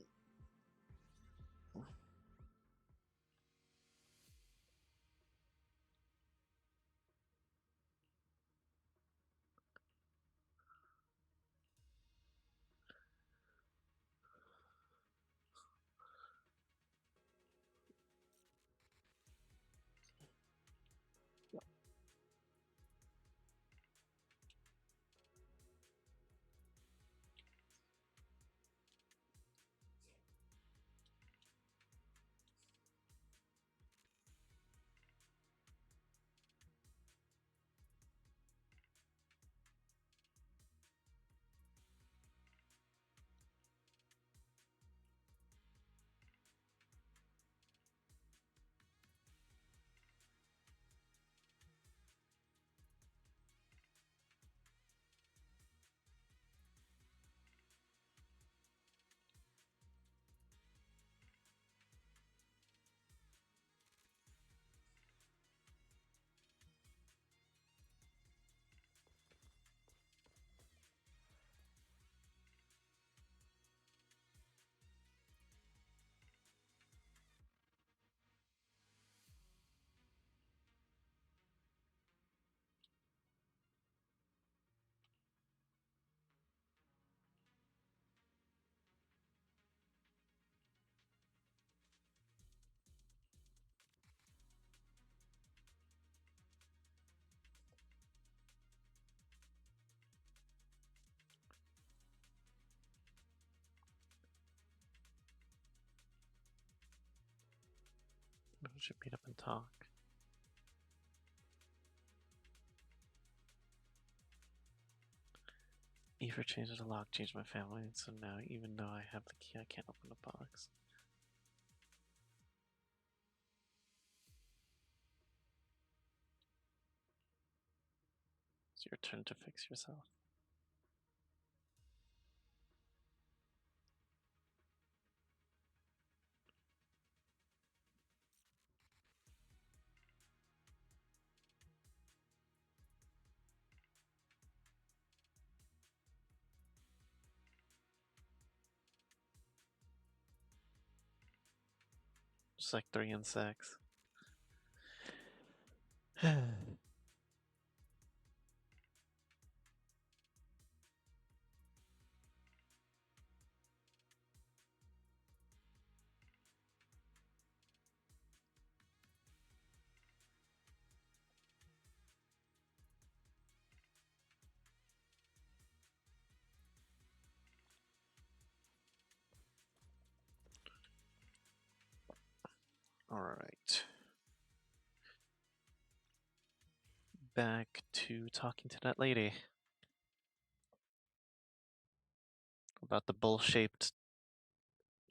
We should meet up and talk. Eva changed the lock, changed my family, and so now, even though I have the key, I can't open the box. It's your turn to fix yourself. Just like 3 and 6. Alright. Back to talking to that lady. About the bull-shaped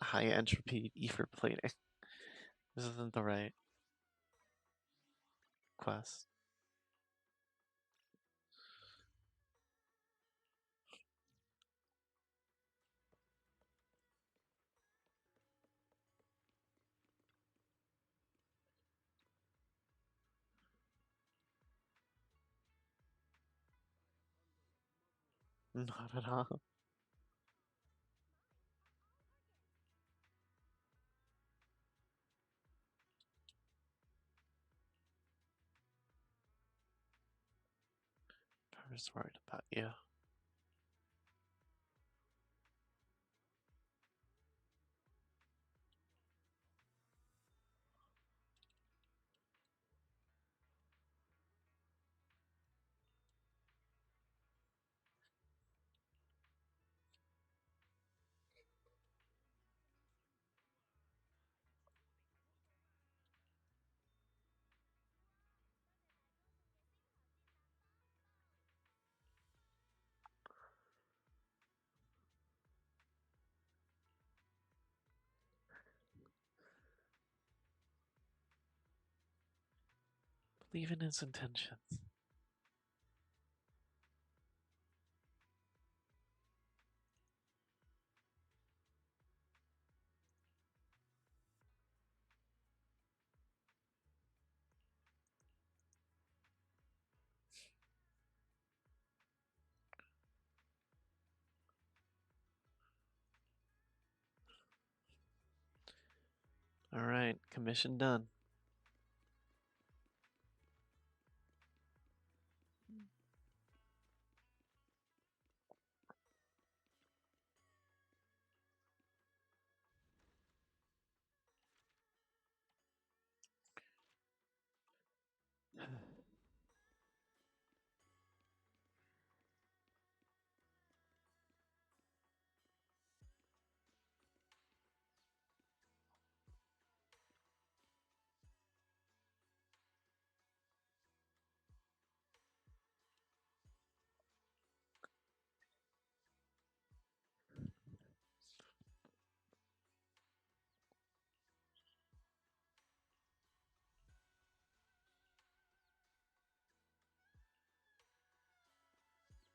high entropy ether plating. This isn't the right quest. Not at all. I was worried about you. Believe in his intentions. Alright, commission done.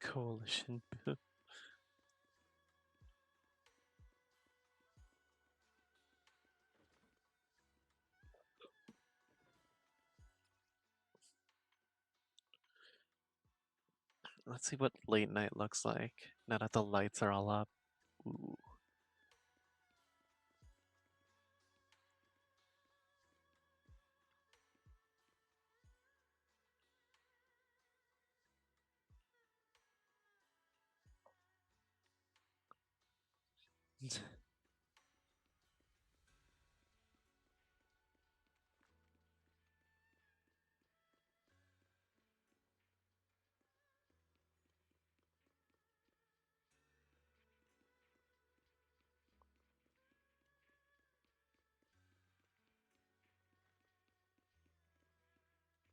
Coalition. Let's see what late night looks like now that the lights are all up. Ooh.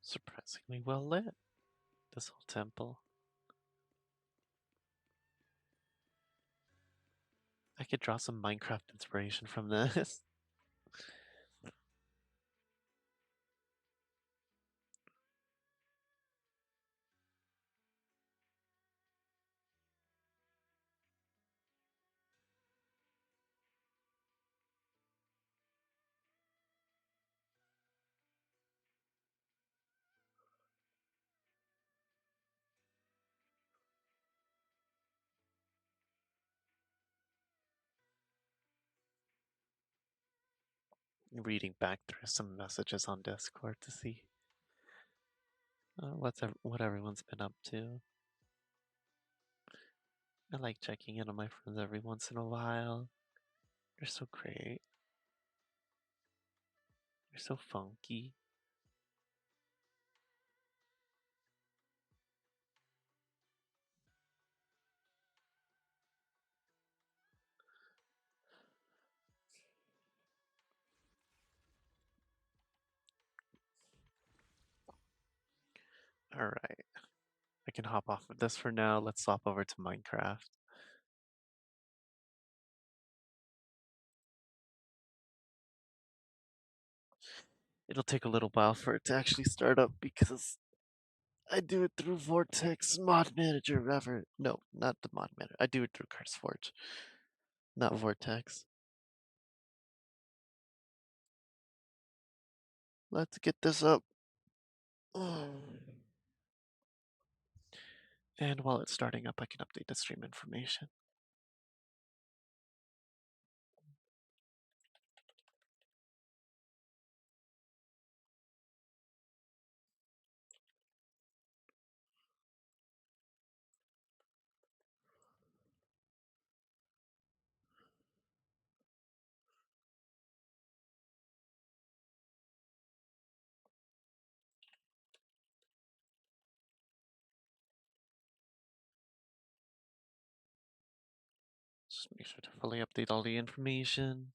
Surprisingly well lit, this whole temple. I could draw some Minecraft inspiration from this. Reading back through some messages on Discord to see what everyone's been up to. I like checking in on my friends every once in a while. You're so great. You're so funky. Alright. I can hop off of this for now. Let's swap over to Minecraft. It'll take a little while for it to actually start up because I do it through Vortex Mod Manager, rather. No, not the Mod Manager. I do it through CurseForge, not Vortex. Let's get this up. And while it's starting up, I can update the stream information. Just make sure to fully update all the information.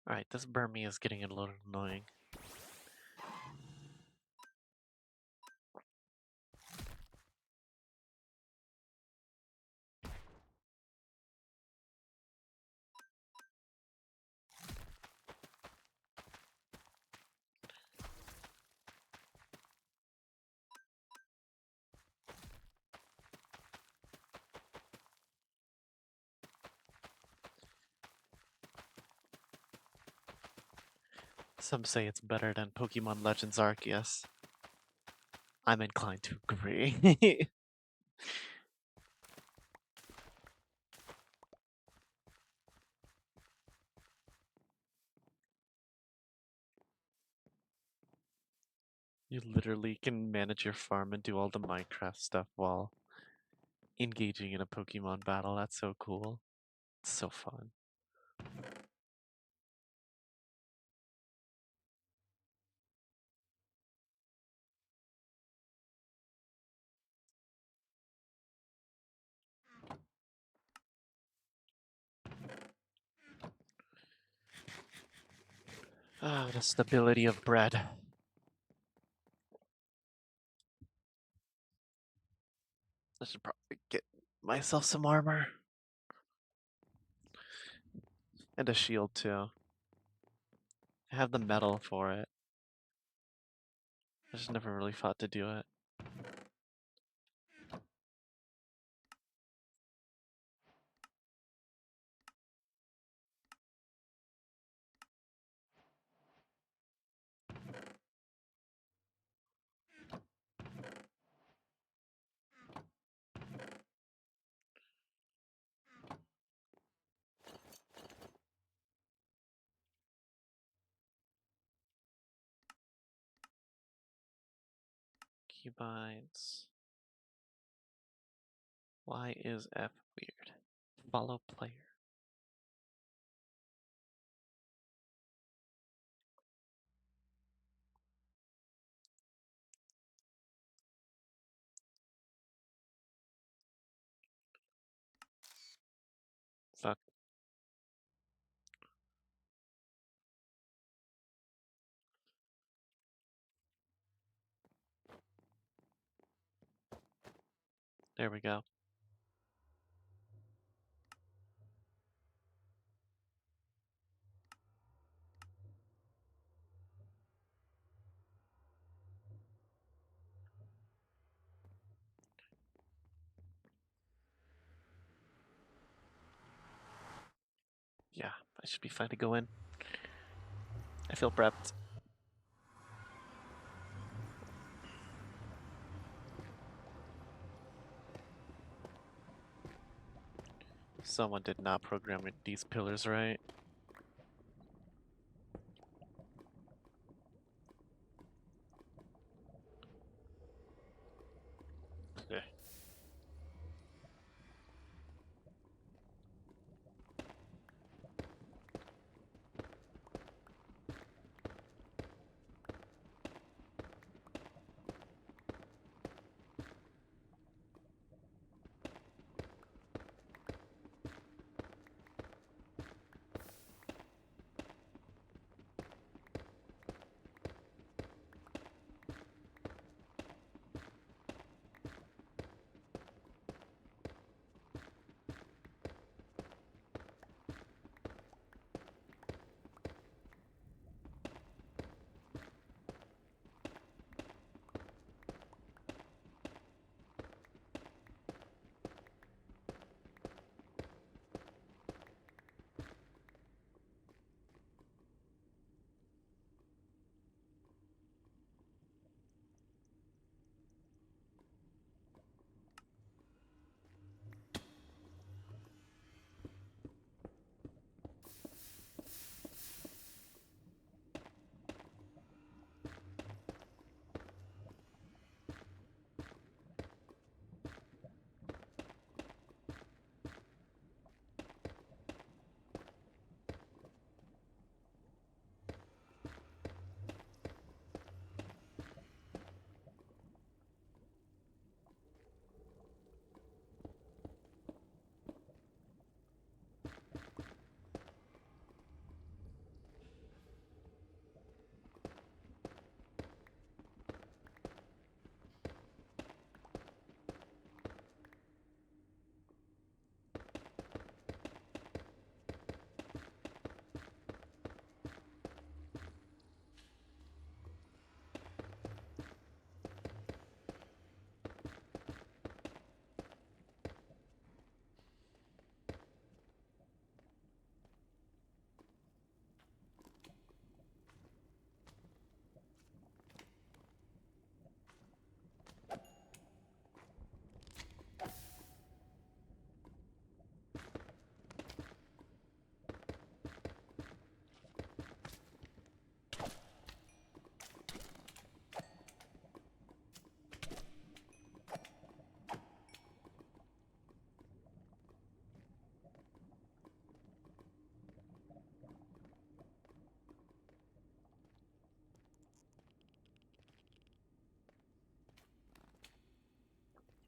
Alright, this Burmy is getting a little annoying. Some say it's better than Pokemon Legends Arceus. I'm inclined to agree. You literally can manage your farm and do all the Minecraft stuff while engaging in a Pokemon battle. That's so cool. It's so fun. Ah, the stability of bread. I should probably get myself some armor. And a shield too. I have the metal for it. I just never really thought to do it. Keybinds. Why is F weird? Follow player. Fuck. There we go. Yeah, I should be fine to go in. I feel prepped. Someone did not program these pillars right. Okay.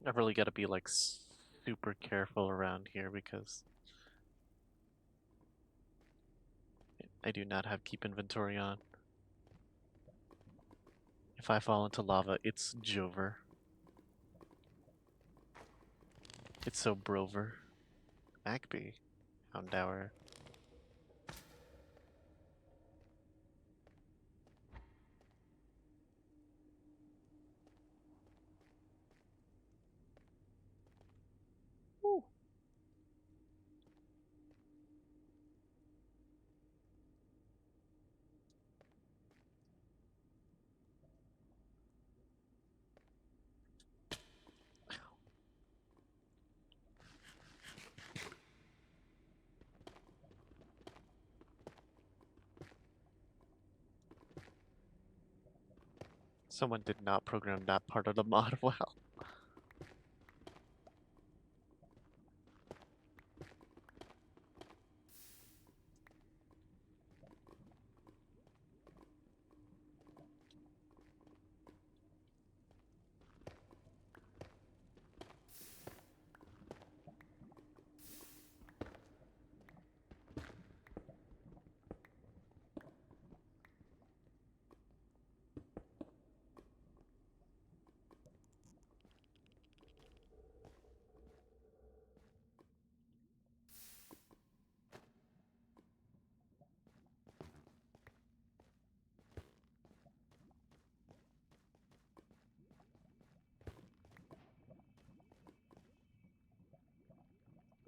I've really got to be like super careful around here because I do not have keep inventory on. If I fall into lava, it's Jover. It's so Brover. Macbee. Houndour. Woo. Someone did not program that part of the mod well.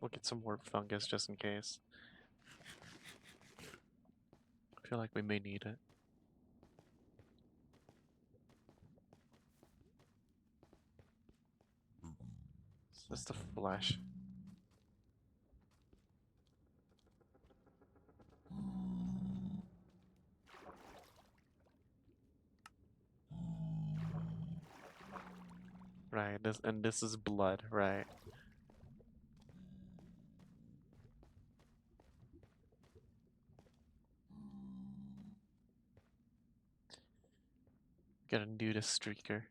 We'll get some warp fungus just in case. I feel like we may need it. Is this the flash? Right, this is blood, right? Gotta do the streaker.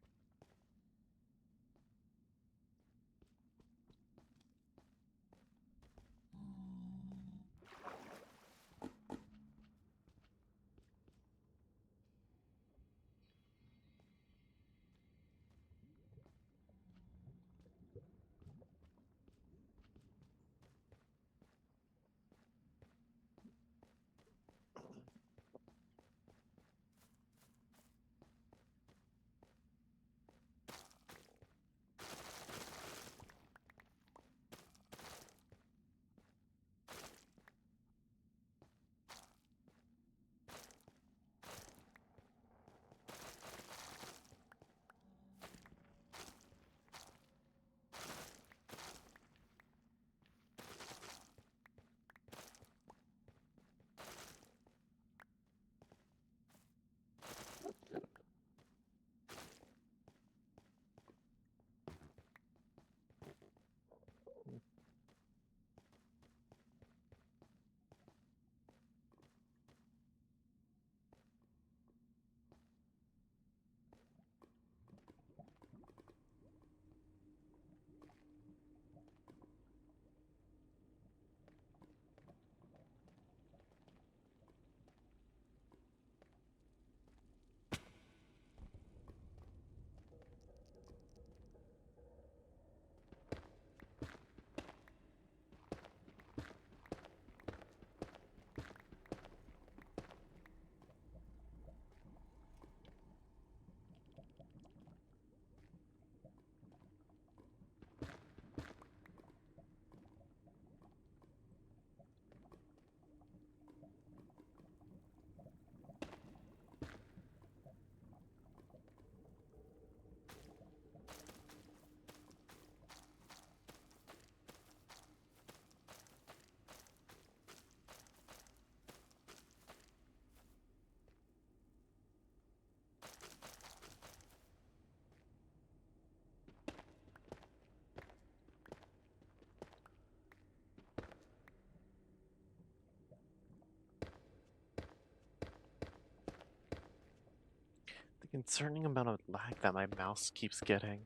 The concerning amount of lag that my mouse keeps getting.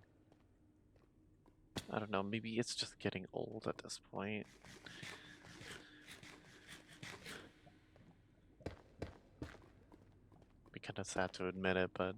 I don't know, maybe it's just getting old at this point. Be kind of sad to admit it, but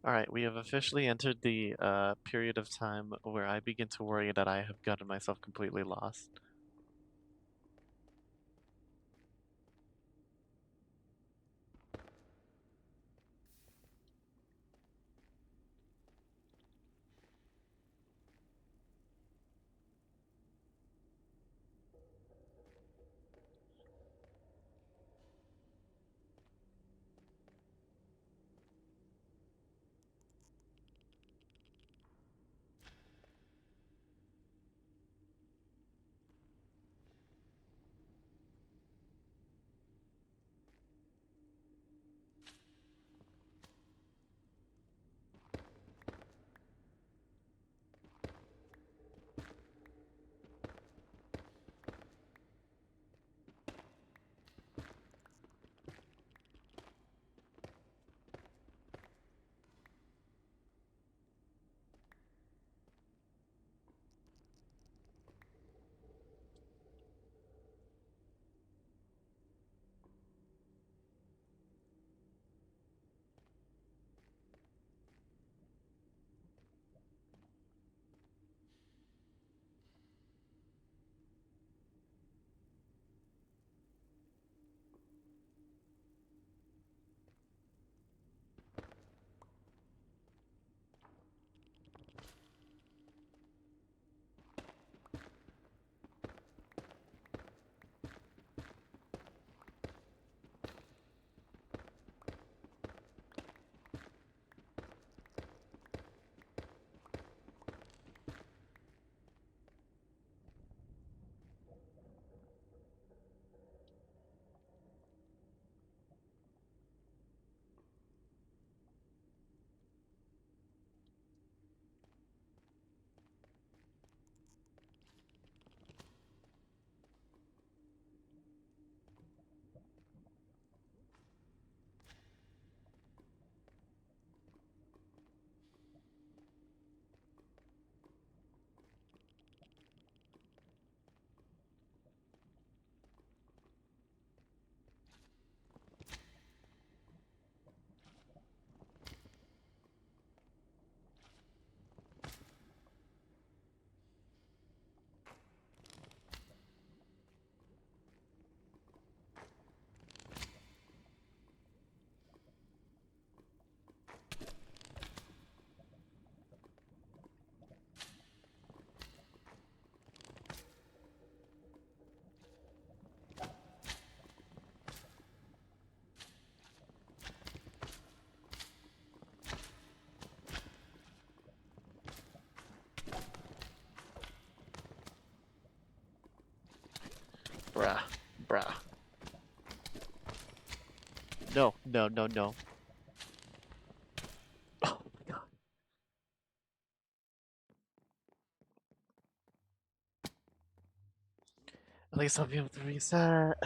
alright, we have officially entered the period of time where I begin to worry that I have gotten myself completely lost. Bruh. Bruh. No, no, no, no. Oh my god. At least I'll be able to reset.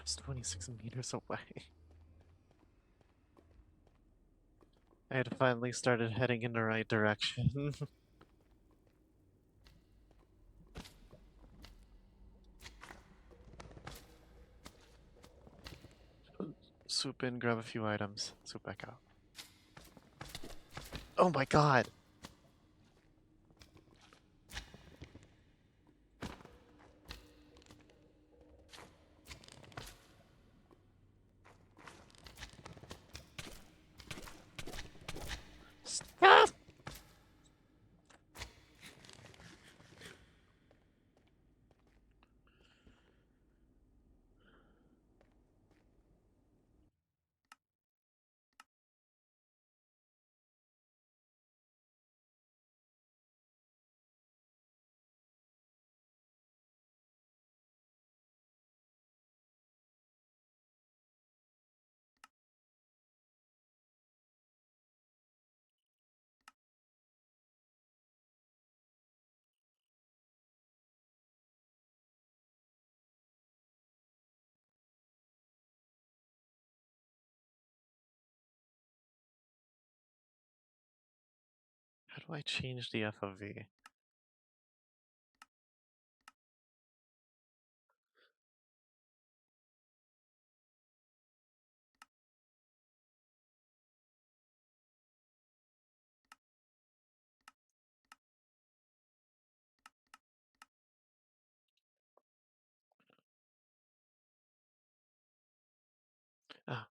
It's 26 meters away. I had finally started heading in the right direction. Swoop in, grab a few items, swoop back out. Oh my god! Stop! How do I change the FOV? Ah.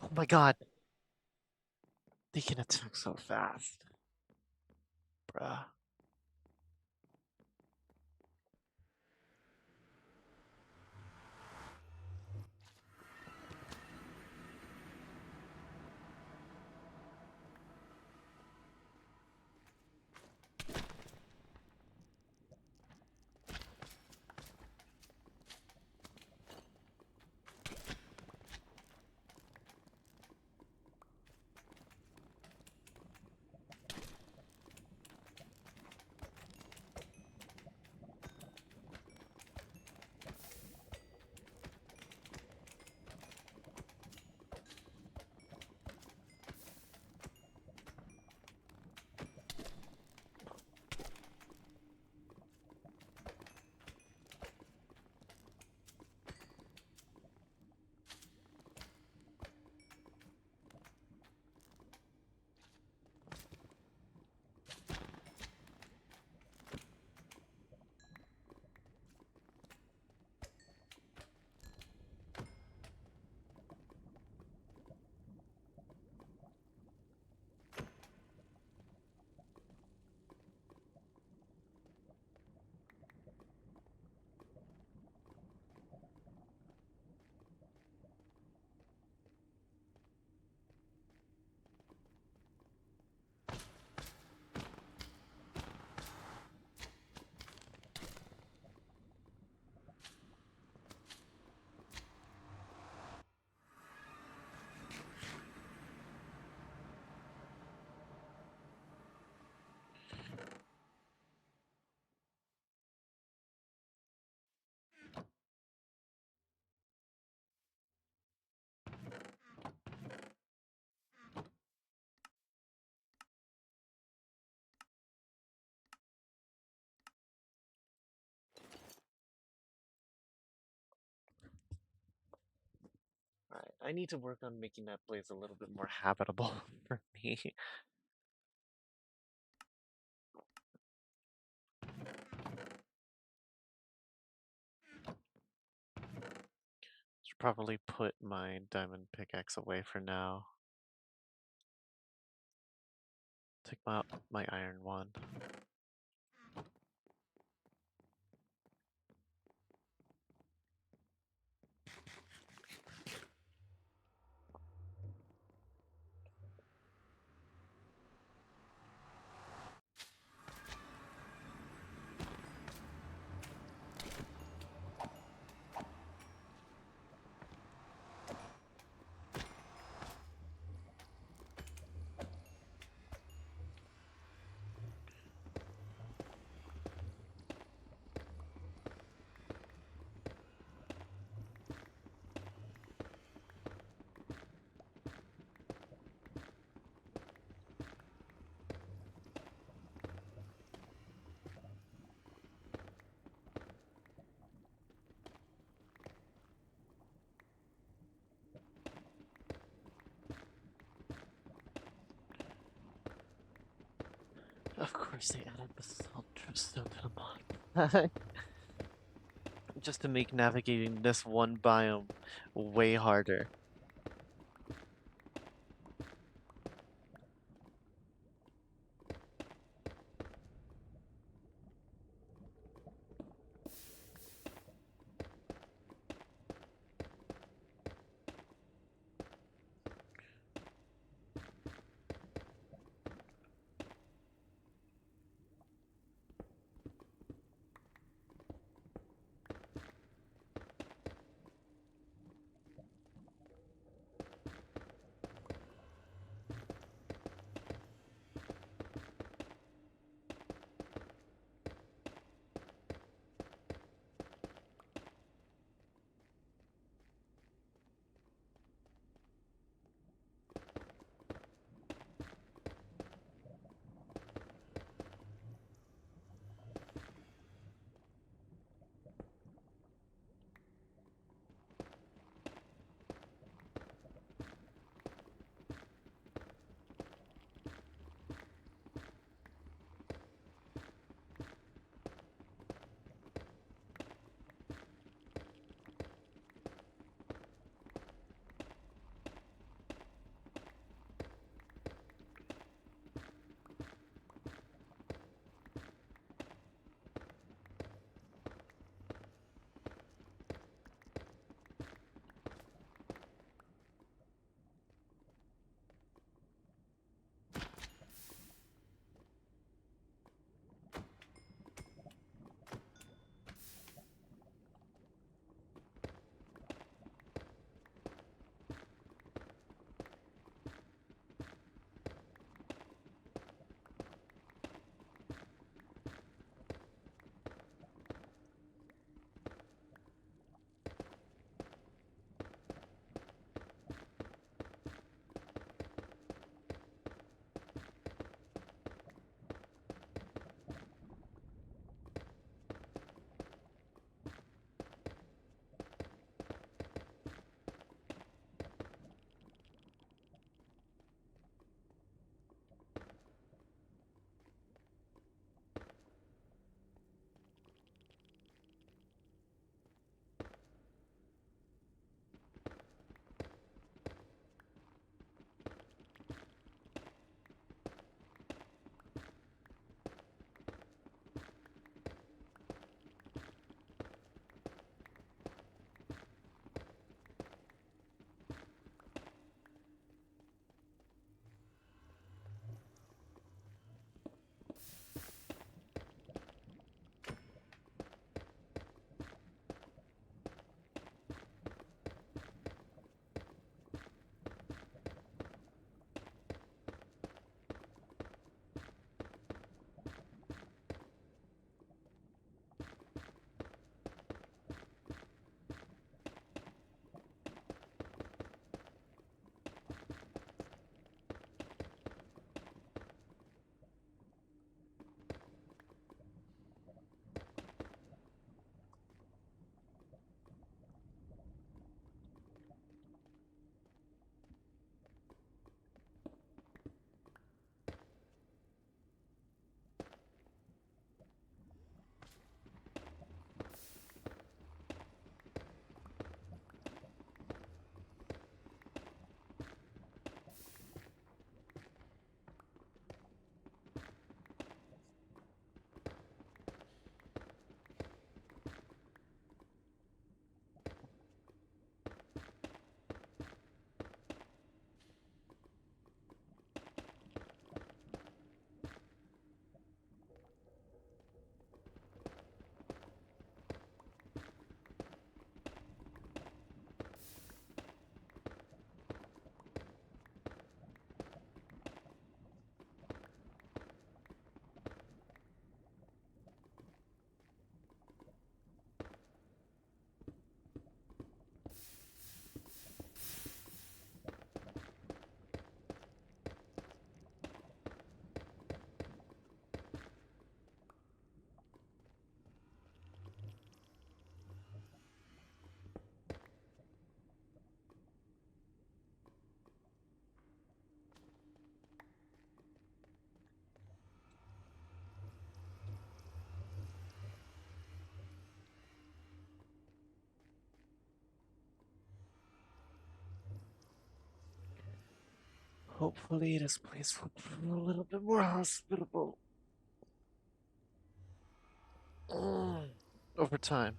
Oh my god! They can attack so fast. Bruh. I need to work on making that place a little bit more habitable for me. Should probably put my diamond pickaxe away for now. Take my iron one. Of course they added the salt dripstone to the mod. Just to make navigating this one biome way harder. Hopefully this place will be a little bit more hospitable. Over time.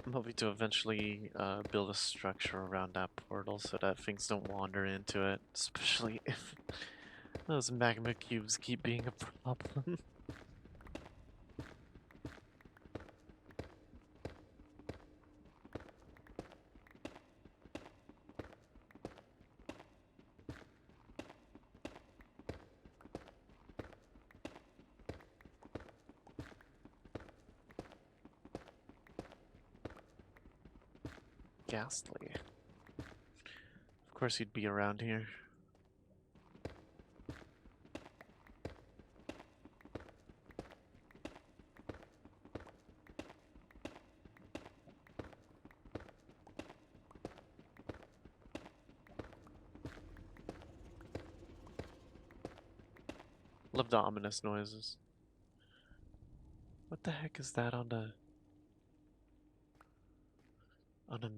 I'm hoping to eventually build a structure around that portal so that things don't wander into it, especially if those magma cubes keep being a problem. Ghastly. Of course he'd be around here. Love the ominous noises. What the heck is that on a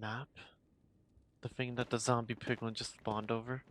map? The thing that the zombie piglin just spawned over?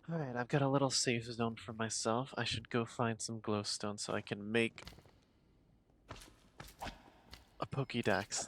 Alright, I've got a little safe zone for myself. I should go find some glowstone so I can make a Pokédex.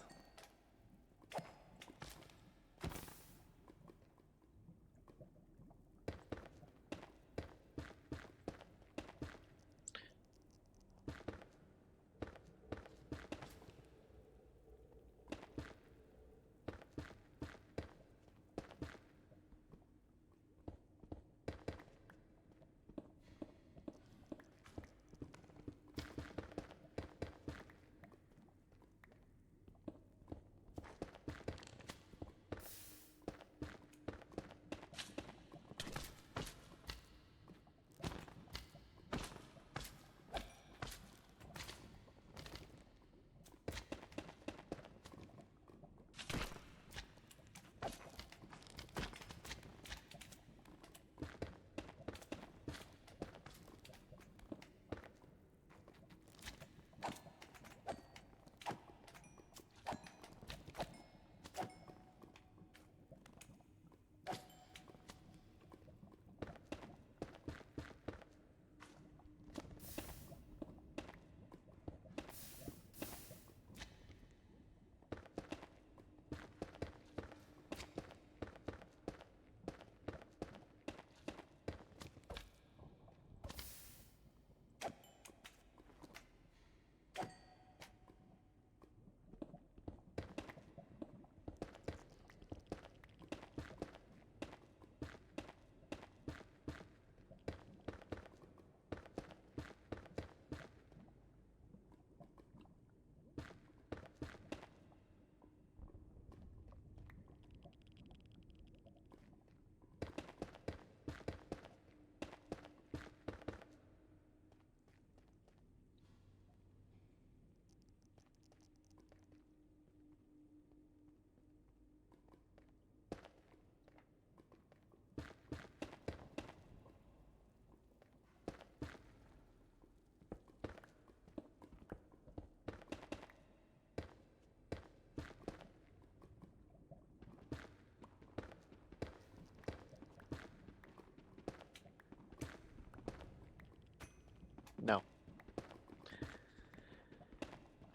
No.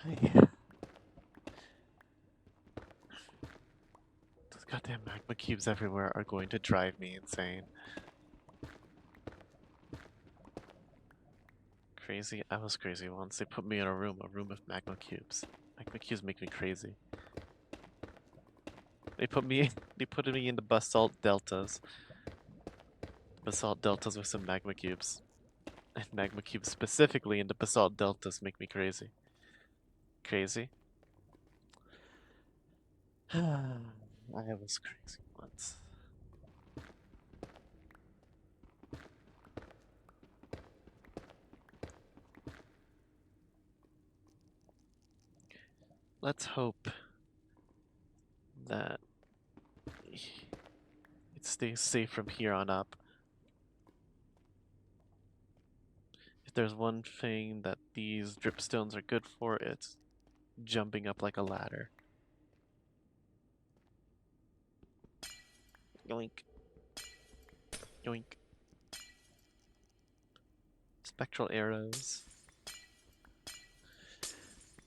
Those goddamn magma cubes everywhere are going to drive me insane. Crazy? I was crazy once. They put me in a room of magma cubes. Magma cubes make me crazy. They put me into basalt deltas. Basalt deltas with some magma cubes. And magma cubes specifically into basalt deltas make me crazy. Crazy? I was crazy once. Let's hope that it stays safe from here on up. If there's one thing that these dripstones are good for, it's jumping up like a ladder. Yoink. Yoink. Spectral arrows.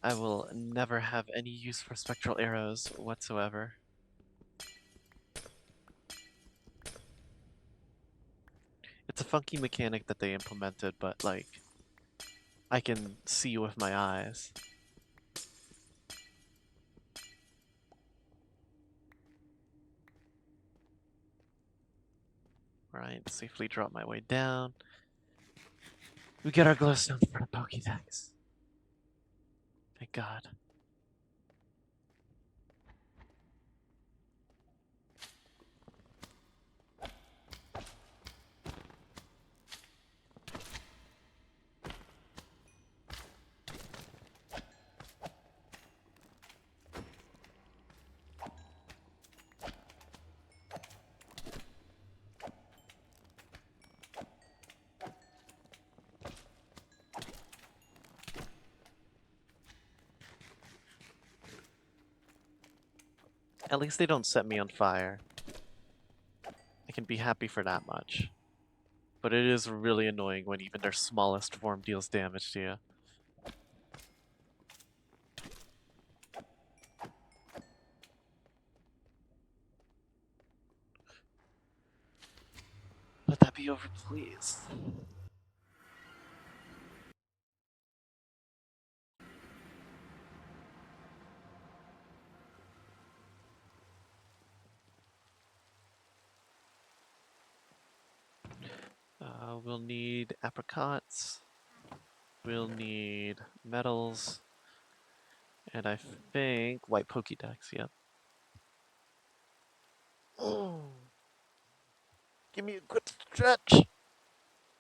I will never have any use for spectral arrows whatsoever. It's a funky mechanic that they implemented, but like, I can see with my eyes. Right, safely drop my way down. We get our glowstone for the Pokédex. Thank God. At least they don't set me on fire. I can be happy for that much. But it is really annoying when even their smallest form deals damage to you. Let that be over, please. We'll need apricots. We'll need metals. And I think white Pokédex, yep. Oh. Give me a quick stretch.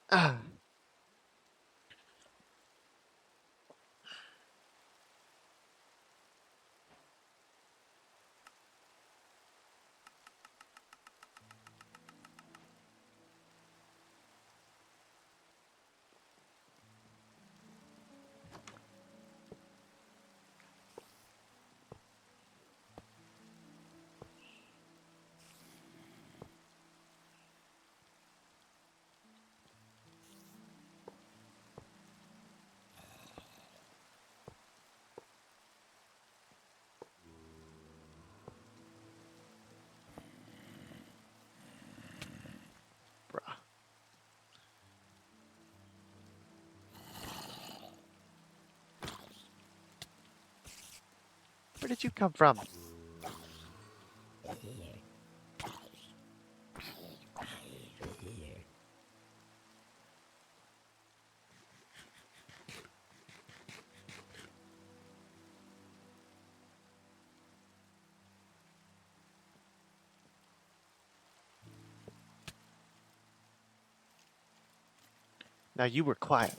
Ah. Bruh. Where did you come from? Now you were quiet.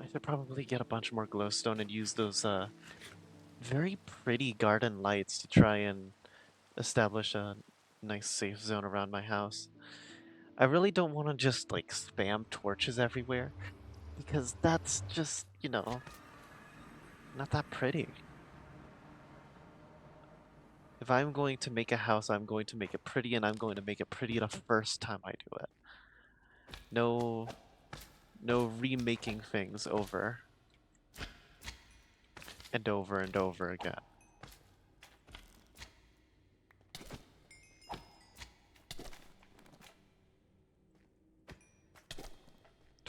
I should probably get a bunch more glowstone and use those very pretty garden lights to try and establish a nice safe zone around my house. I really don't want to just like spam torches everywhere because that's just, you know, not that pretty. If I'm going to make a house, I'm going to make it pretty and I'm going to make it pretty the first time I do it. No remaking things over and over and over again.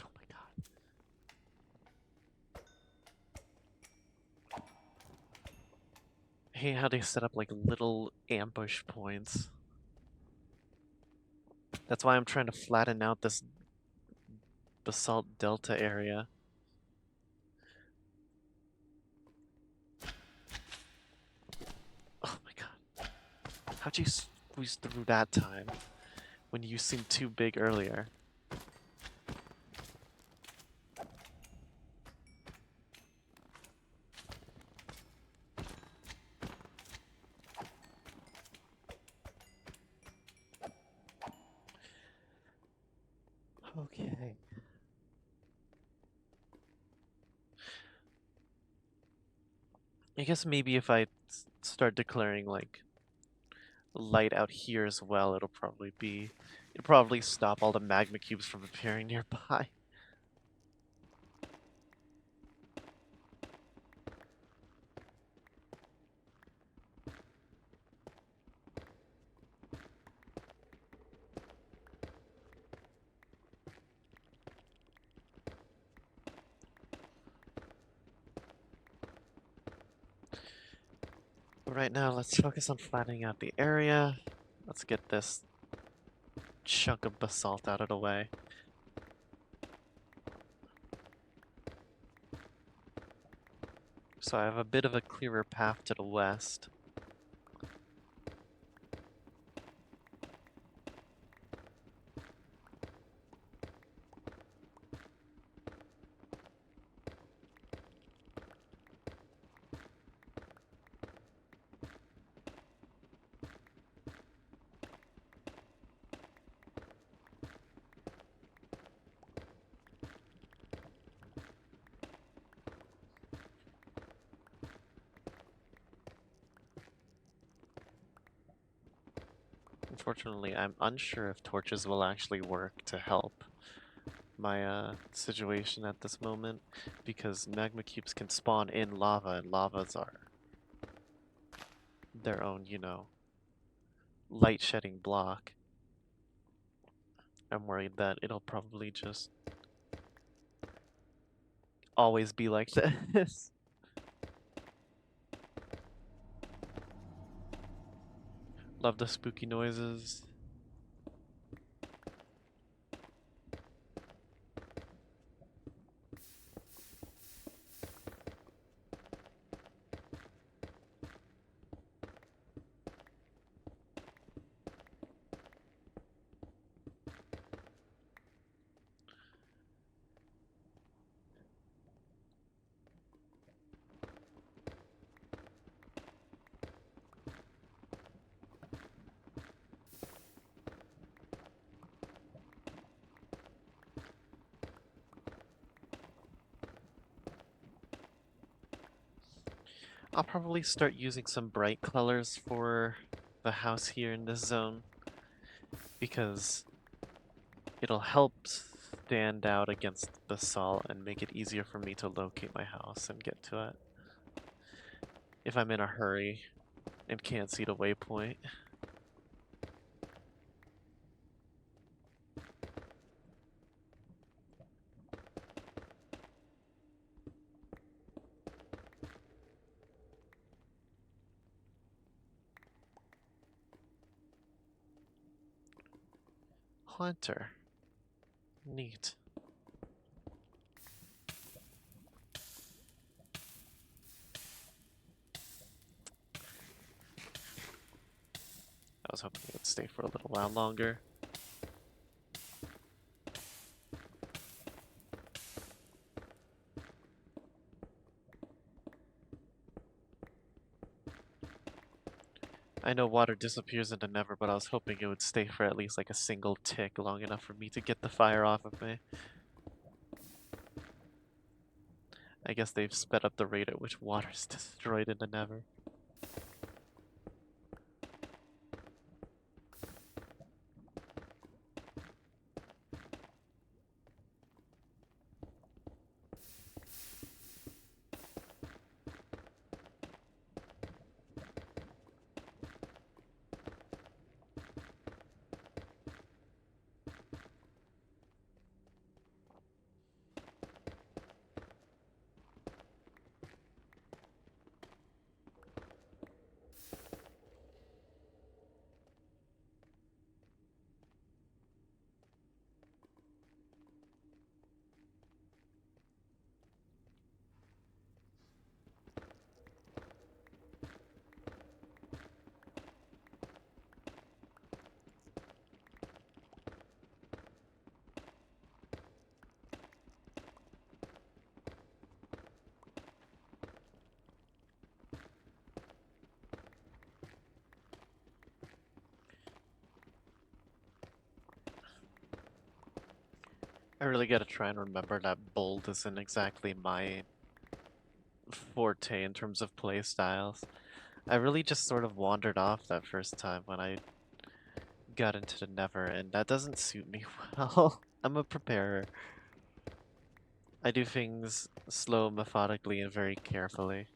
Oh my god. I hate how they set up like little ambush points. That's why I'm trying to flatten out this basalt delta area. Oh my god. How'd you squeeze through that time when you seemed too big earlier? Okay. I guess maybe if I start declaring like light out here as well, it'll probably stop all the magma cubes from appearing nearby. Right now, let's focus on flattening out the area. Let's get this chunk of basalt out of the way. So I have a bit of a clearer path to the west. Unfortunately, I'm unsure if torches will actually work to help my situation at this moment, because magma cubes can spawn in lava, and lavas are their own, you know, light shedding block. I'm worried that it'll probably just always be like this. Love the spooky noises. I'll probably start using some bright colors for the house here in this zone, because it'll help stand out against the salt and make it easier for me to locate my house and get to it if I'm in a hurry and can't see the waypoint. Hunter. Neat. I was hoping it would stay for a little while longer. I know water disappears into Never, but I was hoping it would stay for at least like a single tick long enough for me to get the fire off of me. I guess they've sped up the rate at which water's destroyed into Never. I really gotta try and remember that bold isn't exactly my forte in terms of play styles. I really just sort of wandered off that first time when I got into the Never, and that doesn't suit me well. I'm a preparer. I do things slow, methodically, and very carefully.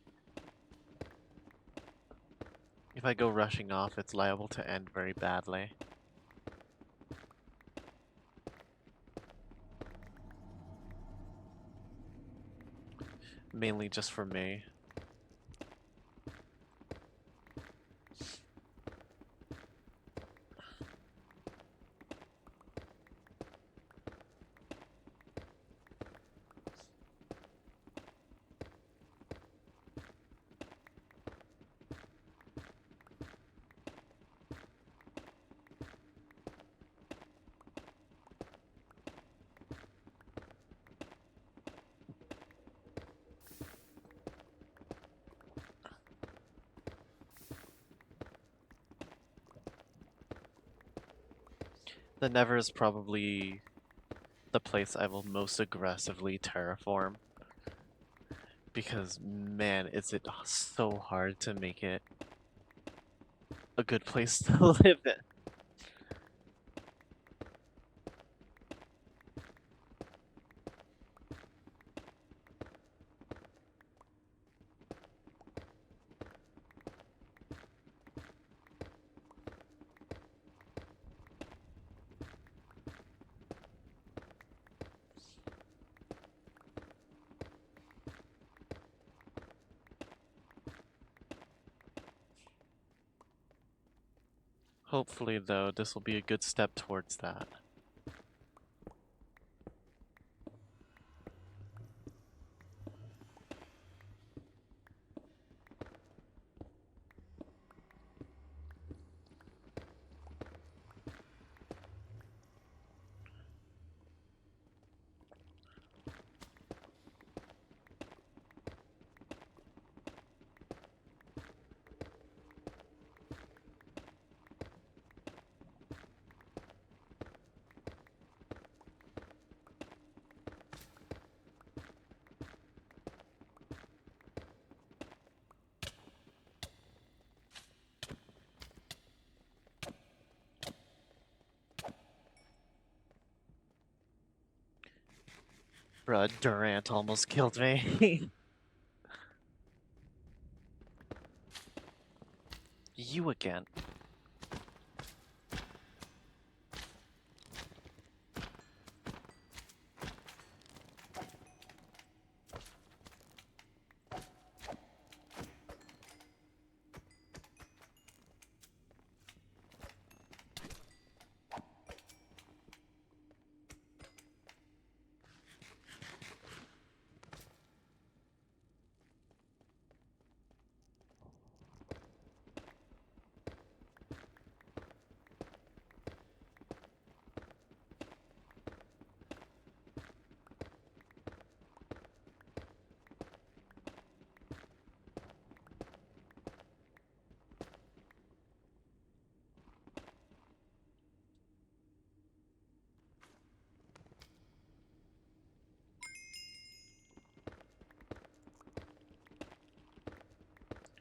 If I go rushing off, it's liable to end very badly. Mainly just for me. The Never is probably the place I will most aggressively terraform. Because, man, is it so hard to make it a good place to live in. Hopefully, though, this will be a good step towards that. Bruh, Durant almost killed me. You again.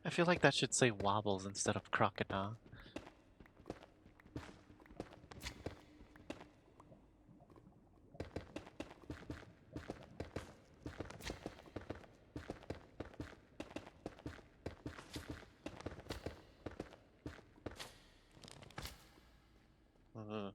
I feel like that should say wobbles instead of crocodile. Uh.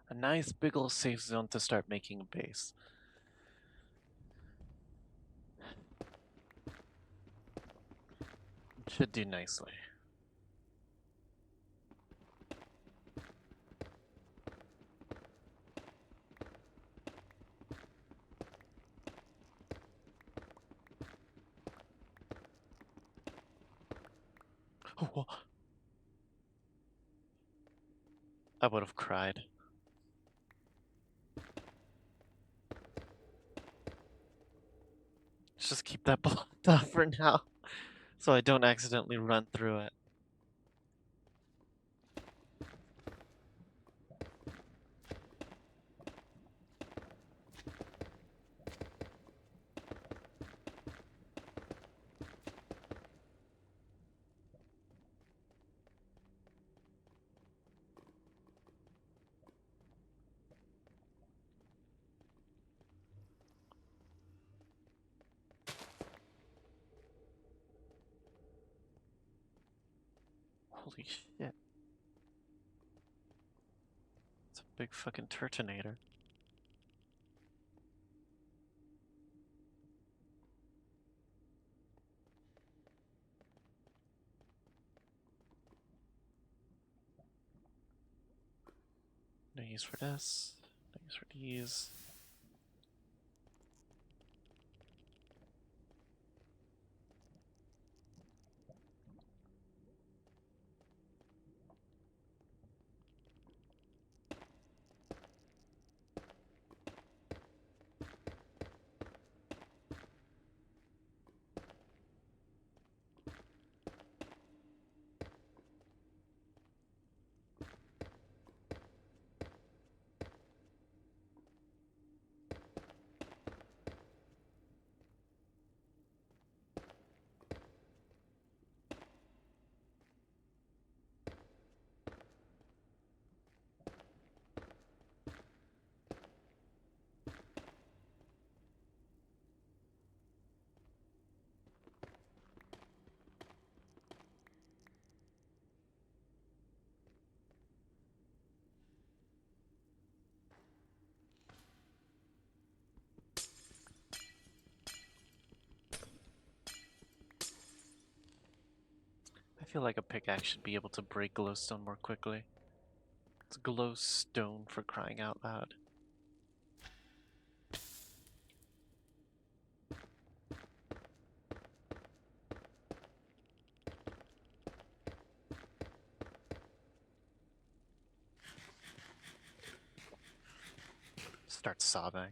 A nice big ol' safe zone to start making a base. Should do nicely. I would have cried. Let's just keep that blocked off for now, so I don't accidentally run through it. Holy shit. It's a big fucking Turtonator. No use for this. No use for these. I feel like a pickaxe should be able to break glowstone more quickly. It's glowstone for crying out loud. Start sobbing.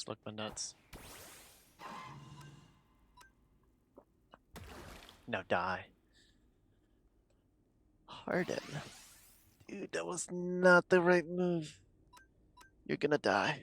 Just my nuts. Now die. Harden. Dude, that was not the right move. You're gonna die.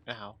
Ow.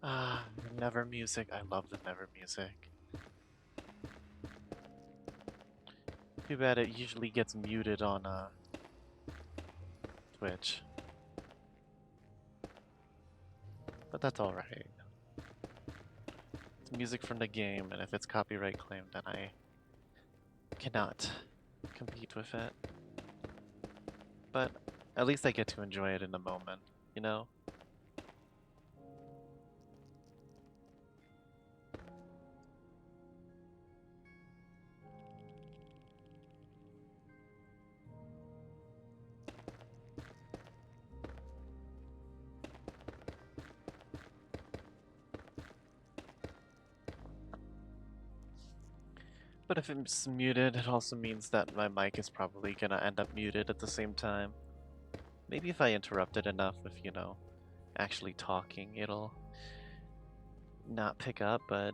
Ah, Never music. I love the Never music. Too bad it usually gets muted on Twitch. But that's alright. It's music from the game, and if it's copyright claimed, then I cannot compete with it. But at least I get to enjoy it in the moment, you know? But if it's muted, it also means that my mic is probably gonna end up muted at the same time. Maybe if I interrupt it enough with, you know, actually talking, it'll not pick up, but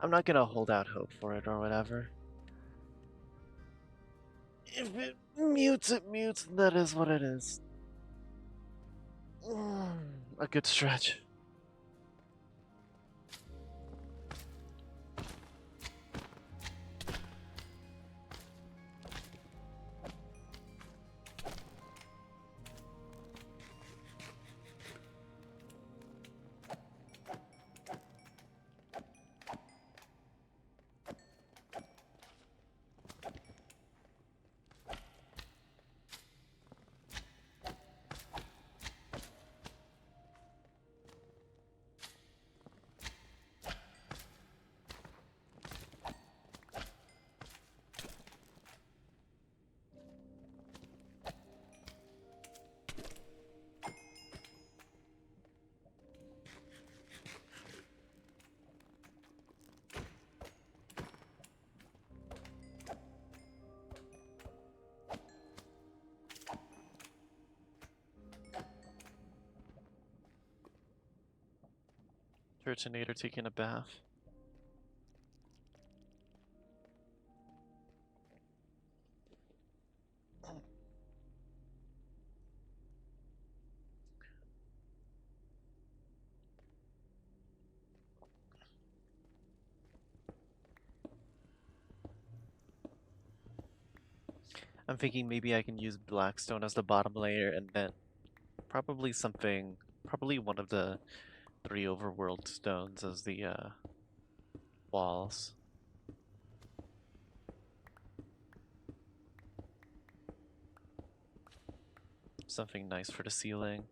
I'm not gonna hold out hope for it or whatever. If it mutes, it mutes, and that is what it is. A good stretch. Turtonator taking a bath. I'm thinking maybe I can use Blackstone as the bottom layer and then probably probably one of the 3 overworld stones as the walls. Something nice for the ceiling.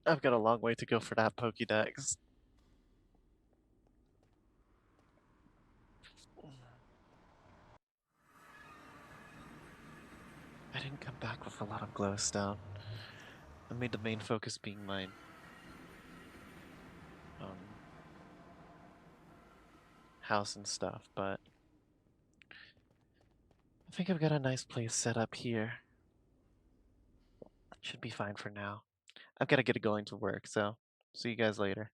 I've got a long way to go for that Pokédex. I didn't come back with a lot of glowstone. I made the main focus being my house and stuff, but I think I've got a nice place set up here. Should be fine for now. I've got to get going to work, so see you guys later.